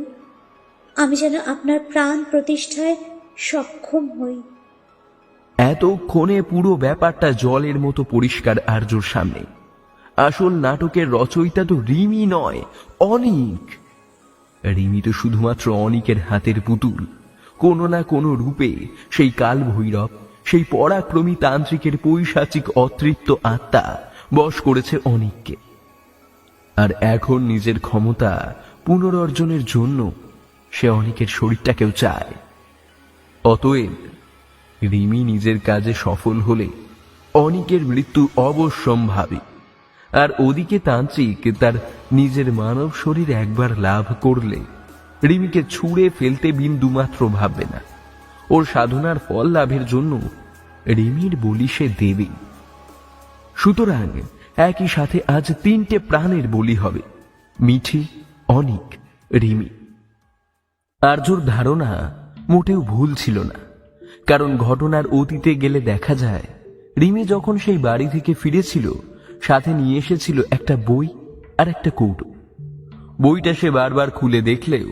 আমি যেন আপনার প্রাণ প্রতিষ্ঠায় সক্ষম হই। এতক্ষণে পুরো ব্যাপারটা জলের মতো পরিষ্কার আর্যর সামনে। আসল নাটকের রচয়িতা তো রিমি নয়, অনিক। রিমি তো শুধুমাত্র অনিকের হাতের পুতুল। কোনো না কোনো রূপে সেই কাল ভৈরব, সেই পরাক্রমী তান্ত্রিকের পৈশাচিক অতৃপ্ত আত্মা বশ করেছে অনিককে। আর এখন নিজের ক্ষমতা পুনরর্জনের জন্য সে অনিকের শরীরটাকেও চায়। অতএব রিমি নিজের কাজে সফল হলে অনিকের মৃত্যু অবশ্যম্ভাবী। আর ওদিকে তান্ত্রিক তার নিজের মানব শরীর একবার লাভ করলে রিমিকে ছুঁড়ে ফেলতে বিন্দুমাত্র ভাববে না। ওর সাধনার ফল লাভের জন্য রিমির বলি সে দেবে। সুতরাং একই সাথে আজ 3টে প্রাণের বলি হবে, মিঠি, অনিক, রিমি। আর্যর ধারণা মোটেও ভুল ছিল না, কারণ ঘটনার অতীতে গেলে দেখা যায় রিমি যখন সেই বাড়ি থেকে ফিরেছিল, সাথে নিয়ে এসেছিল একটা বই আর একটা কৌটো। বইটা সে বারবার খুলে দেখলেও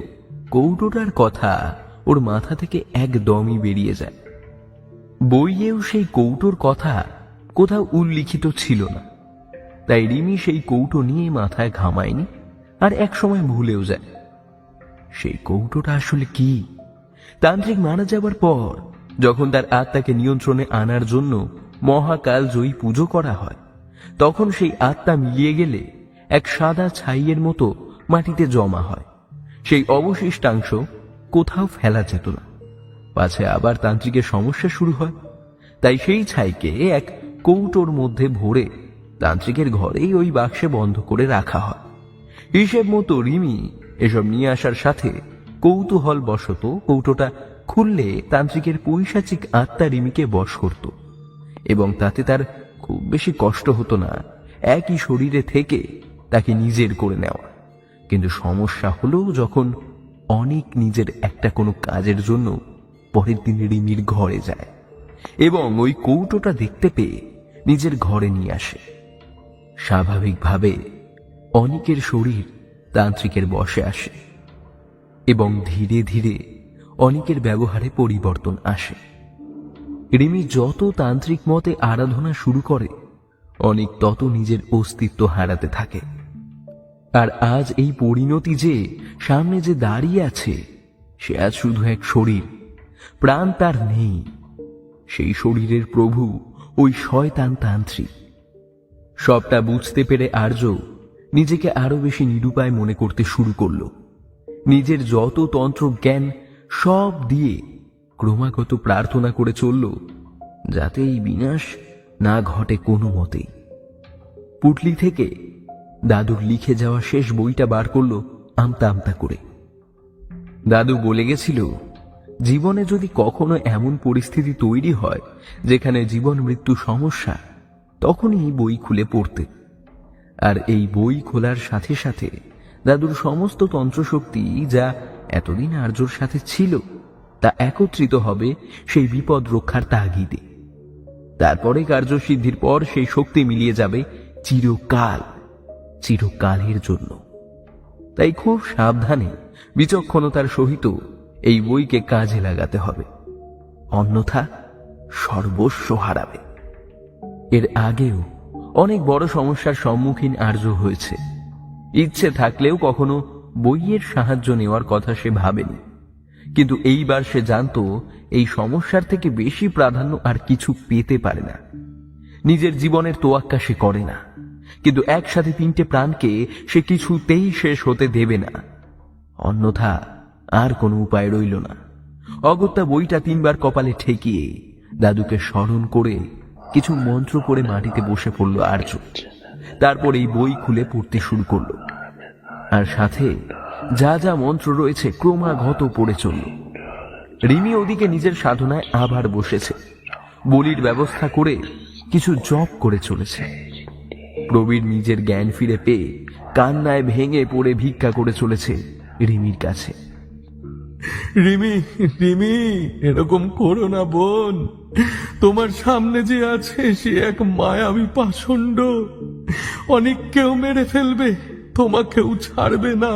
কৌটোটার কথা ওর মাথা থেকে একদমই বেরিয়ে যায়। বইয়েও সেই কৌটোর কথা কোথাও উল্লিখিত ছিল না, তাই রিমি সেই কৌটো নিয়ে মাথায় ঘামায়নি, আর একসময় ভুলেও যায়। সেই কৌটোটা আসলে কি? তান্ত্রিক মারা যাবার পর যখন তার আত্মাকে নিয়ন্ত্রণে আনার জন্য মহাকাল জয়ী পুজো করা হয়, তখন সেই আত্মা মিলিয়ে গেলে এক সাদা ছাইয়ের মতো মাটিতে জমা হয়। সেই অবশিষ্টাংশ কোথাও ফেলা যেত না, পাছে আবার তান্ত্রিকের সমস্যা শুরু হয়। তাই সেই ছাইকে এক কৌটোর মধ্যে ভরে তান্ত্রিকের ঘরেই ওই বাক্সে বন্ধ করে রাখা হয়। হিসেব মতো রিমি এসব নিয়ে আসার সাথে কৌতূহল বশত কৌটোটা খুললে তান্ত্রিকের পৈশাচিক আত্মা রিমিকে বশ করত, এবং তাতে তার খুব বেশি কষ্ট হতো না একই শরীরে থেকে তাকে নিজের করে নেওয়া। কিন্তু সমস্যা হলো যখন অনেক নিজের একটা কোনো কাজের জন্য পরের দিন রিমির ঘরে যায় এবং ওই কৌটোটা দেখতে পেয়ে নিজের ঘরে নিয়ে আসে। স্বাভাবিকভাবে অনেকের শরীর তান্ত্রিকের বশে আসে এবং ধীরে ধীরে অনেকের ব্যবহারে পরিবর্তন আসে। রিমি যত তান্ত্রিক মতে আরাধনা শুরু করে, অনেক তত নিজের অস্তিত্ব হারাতে থাকে। আর আজ এই পরিণতি যে সামনে যে দাঁড়িয়ে আছে, সে আজ শুধু এক শরীর, প্রাণ তার নেই। সেই শরীরের প্রভু ওই শয়তান তান্ত্রিক। সবটা বুঝতে পেরে আর্য নিজেকে আরো বেশি নিরুপায় মনে করতে শুরু করল। নিজের যত তন্ত্র জ্ঞান সব দিয়ে ক্রমাগত প্রার্থনা করে চলল যাতে এই বিনাশ না ঘটে কোনো মতেই। পুটলি থেকে দাদুর লিখে যাওয়া শেষ বইটা বার করল আমতা আমতা করে। দাদু বলে গেছিল, জীবনে যদি কখনো এমন পরিস্থিতি তৈরি হয় যেখানে জীবন মৃত্যু সমস্যা, তখনই বই খুলে পড়তে। আর এই বই খোলার সাথে সাথে দাদুর সমস্ত তন্ত্রশক্তি যা এতদিন আর্যর সাথে ছিল তা একত্রিত হবে সেই বিপদ রক্ষার তাগিদে। তারপরে কার্যসিদ্ধির পর সেই শক্তি মিলিয়ে যাবে চিরকালের জন্য। তাই খুব সাবধানে বিচক্ষণতার সহিত এই বইকে কাজে লাগাতে হবে, অন্যথা সর্বস্ব হারাবে। এর আগেও অনেক বড় সমস্যার সম্মুখীন আর্য হয়েছে। ইচ্ছে থাকলেও কখনো বইয়ের সাহায্য নেওয়ার কথা সে ভাবেনি, কিন্তু এইবার সে জানত এই সমস্যার থেকে বেশি প্রাধান্য আর কিছু পেতে পারে না। নিজের জীবনের তোয়াক্কা সে করে না, কিন্তু একসাথে 3টে প্রাণকে সে কিছুতেই শেষ হতে দেবে না, অন্যথা আর কোনো উপায় রইল না। অগত্যা বইটা 3 বার কপালে ঠেকিয়ে দাদুকে স্মরণ করে কিছু মন্ত্র পড়ে মাটিতে বসে পড়ল আর্য। তারপর এই বই খুলে পড়তে শুরু করল, আর সাথে যা যা মন্ত্র রয়েছে ক্রমাগত পড়ে চলল। রিমি ওদিকে নিজের সাধনায় আবার বসেছে, বলির ব্যবস্থা করে কিছু জপ করে চলেছে। প্রবীর নিজের জ্ঞান ফিরে পেয়ে কান্নায় ভেঙে পড়ে ভিক্ষা করে চলেছে রিমির কাছে। রিমি, রিমি, এরকম করো না বোন। তোমার সামনে যে আছে সে এক মায়াবী পাষণ্ড, অনেককেও মেরে ফেলবে, তোমাকেও ছাড়বে না।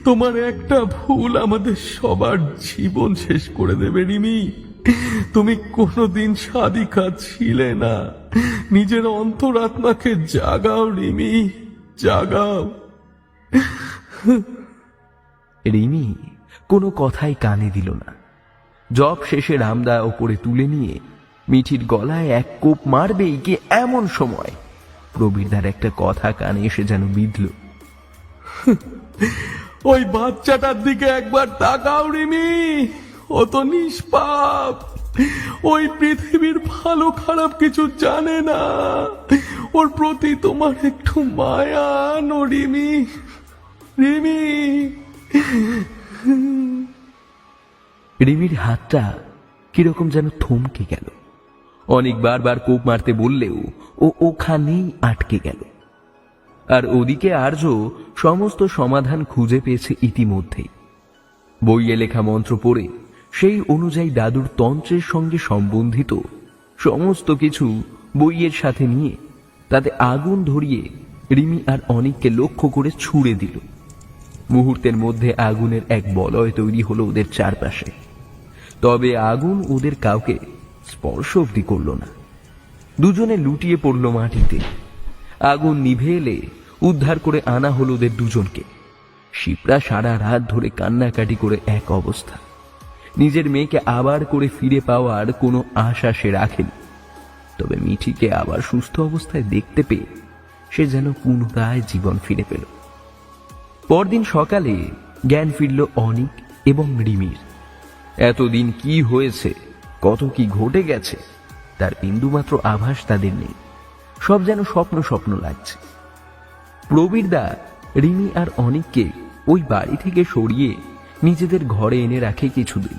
তোমার একটা ভুল আমাদের সবার জীবন শেষ করে দেবে রিমি। তুমি কোনোদিন সাদিকা ছিলে না। নিজের অন্তরাত্মাকে জাগাও রিমি, জাগাও। রিমি কোনো কথাই কানে দিল না। জপ শেষে রামদা ওপরে তুলে নিয়ে মিঠির গলায় এক কোপ মারবেই কি এমন সময় প্রবীরদার একটা কথা কানে এসে যেন বিঁধল। ওই বাচ্চাটার দিকে একবার তাকাও রিমি, ও তো নিষ্পাপ, ওই পৃথিবীর ভালো খারাপ কিছু জানে না। ওর প্রতি তোমার একটু মায়া আনো রিমি, রিমি। রিমির হাতটা কিরকম যেন থমকে গেল। অনেক বারবার কোপ মারতে বললেও ও ওখানেই আটকে গেল। আর ওদিকে আর্য সমস্ত সমাধান খুঁজে পেয়েছে ইতিমধ্যেই। বইয়ে লেখা মন্ত্র পড়ে সেই অনুযায়ী দাদুর তন্ত্রের সঙ্গে সম্বন্ধিত সমস্ত কিছু বইয়ের সাথে নিয়ে তাতে আগুন ধরিয়ে রিমি আর অনিককে লক্ষ্য করে ছুঁড়ে দিল। মুহূর্তের মধ্যে আগুনের এক বলয় তৈরি হলো ওদের চারপাশে। তবে আগুন ওদের কাউকে স্পর্শ অবধি করল না। দুজনে লুটিয়ে পড়ল মাটিতে। আগুন নিভে এলে উদ্ধার করে আনা হলো ওদের দুজনকে। শিপ্রা সারা রাত ধরে কান্নাকাটি করে এক অবস্থা। নিজের মেয়েকে আবার করে ফিরে পাওয়ার কোনো আশা সে রাখেনি, তবে মিঠিকে আবার সুস্থ অবস্থায় দেখতে পেয়ে সে যেন পুনরায় জীবন ফিরে পেল। পরদিন সকালে জ্ঞান ফিরল অনিক এবং রিমির। এতদিন কি হয়েছে, কত কি ঘটে গেছে তার বিন্দুমাত্র আভাস তাদের নেই। সব যেন স্বপ্ন স্বপ্ন লাগছে। প্রবীরদা রিমি আর অনিককে ওই বাড়ি থেকে সরিয়ে নিজেদের ঘরে এনে রাখে কিছুদিন।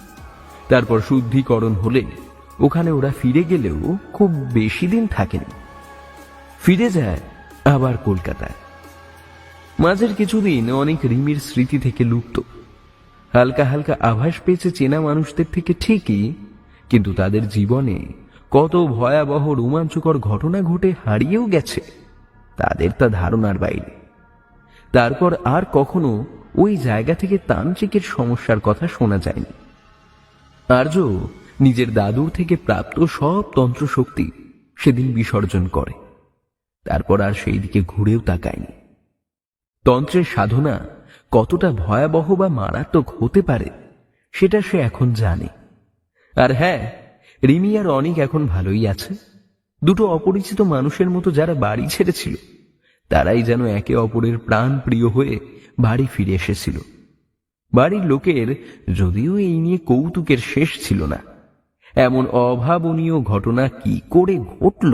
তারপর শুদ্ধিকরণ হলে ওখানে ওরা ফিরে গেলেও খুব বেশি দিন থাকেনি, ফিরে যায় আবার কলকাতায়। মাঝের কিছুদিন অনেক রিমির স্মৃতি থেকে লুপ্ত। হালকা হালকা আভাস পেয়েছে চেনা মানুষদের থেকে ঠিকই, কিন্তু তাদের জীবনে কত ভয়াবহ রোমাঞ্চকর ঘটনা ঘটে হারিয়েও গেছে তাদের তা ধারণার বাইরে। তারপর আর কখনো ওই জায়গা থেকে তান্ত্রিকের সমস্যার কথা শোনা যায়নি। আর্য নিজের দাদুর থেকে প্রাপ্ত সব তন্ত্রশক্তি সেদিন বিসর্জন করে। তারপর আর সেই দিকে ঘুরেও তাকায়নি। তন্ত্রের সাধনা কতটা ভয়াবহ বা মারাত্মক হতে পারে সেটা সে এখন জানে। আর হ্যাঁ, রিমি আর অনিক এখন ভালোই আছে। দুটো অপরিচিত মানুষের মতো যারা বাড়ি ছেড়েছিল তারাই যেন একে অপরের প্রাণ প্রিয় হয়ে বাড়ি ফিরে এসেছিল। বাড়ির লোকের যদিও এই নিয়ে কৌতুকের শেষ ছিল না। এমন অভাবনীয় ঘটনা কি করে ঘটল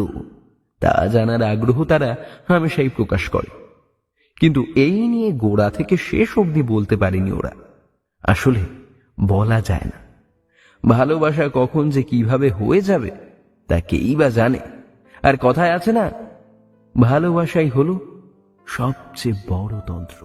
তা জানার আগ্রহ তারা হামেশাই প্রকাশ করে, কিন্তু এই নিয়ে গোড়া থেকে শেষ অবধি বলতে পারেনি ওরা। আসলে বলা যায় না, ভালোবাসা কখন যে কিভাবে হয়ে যাবে তা কেই বা জানে। আর কথায় আছে না, ভালোবাসাই হলো সবচেয়ে বড় তন্ত্র।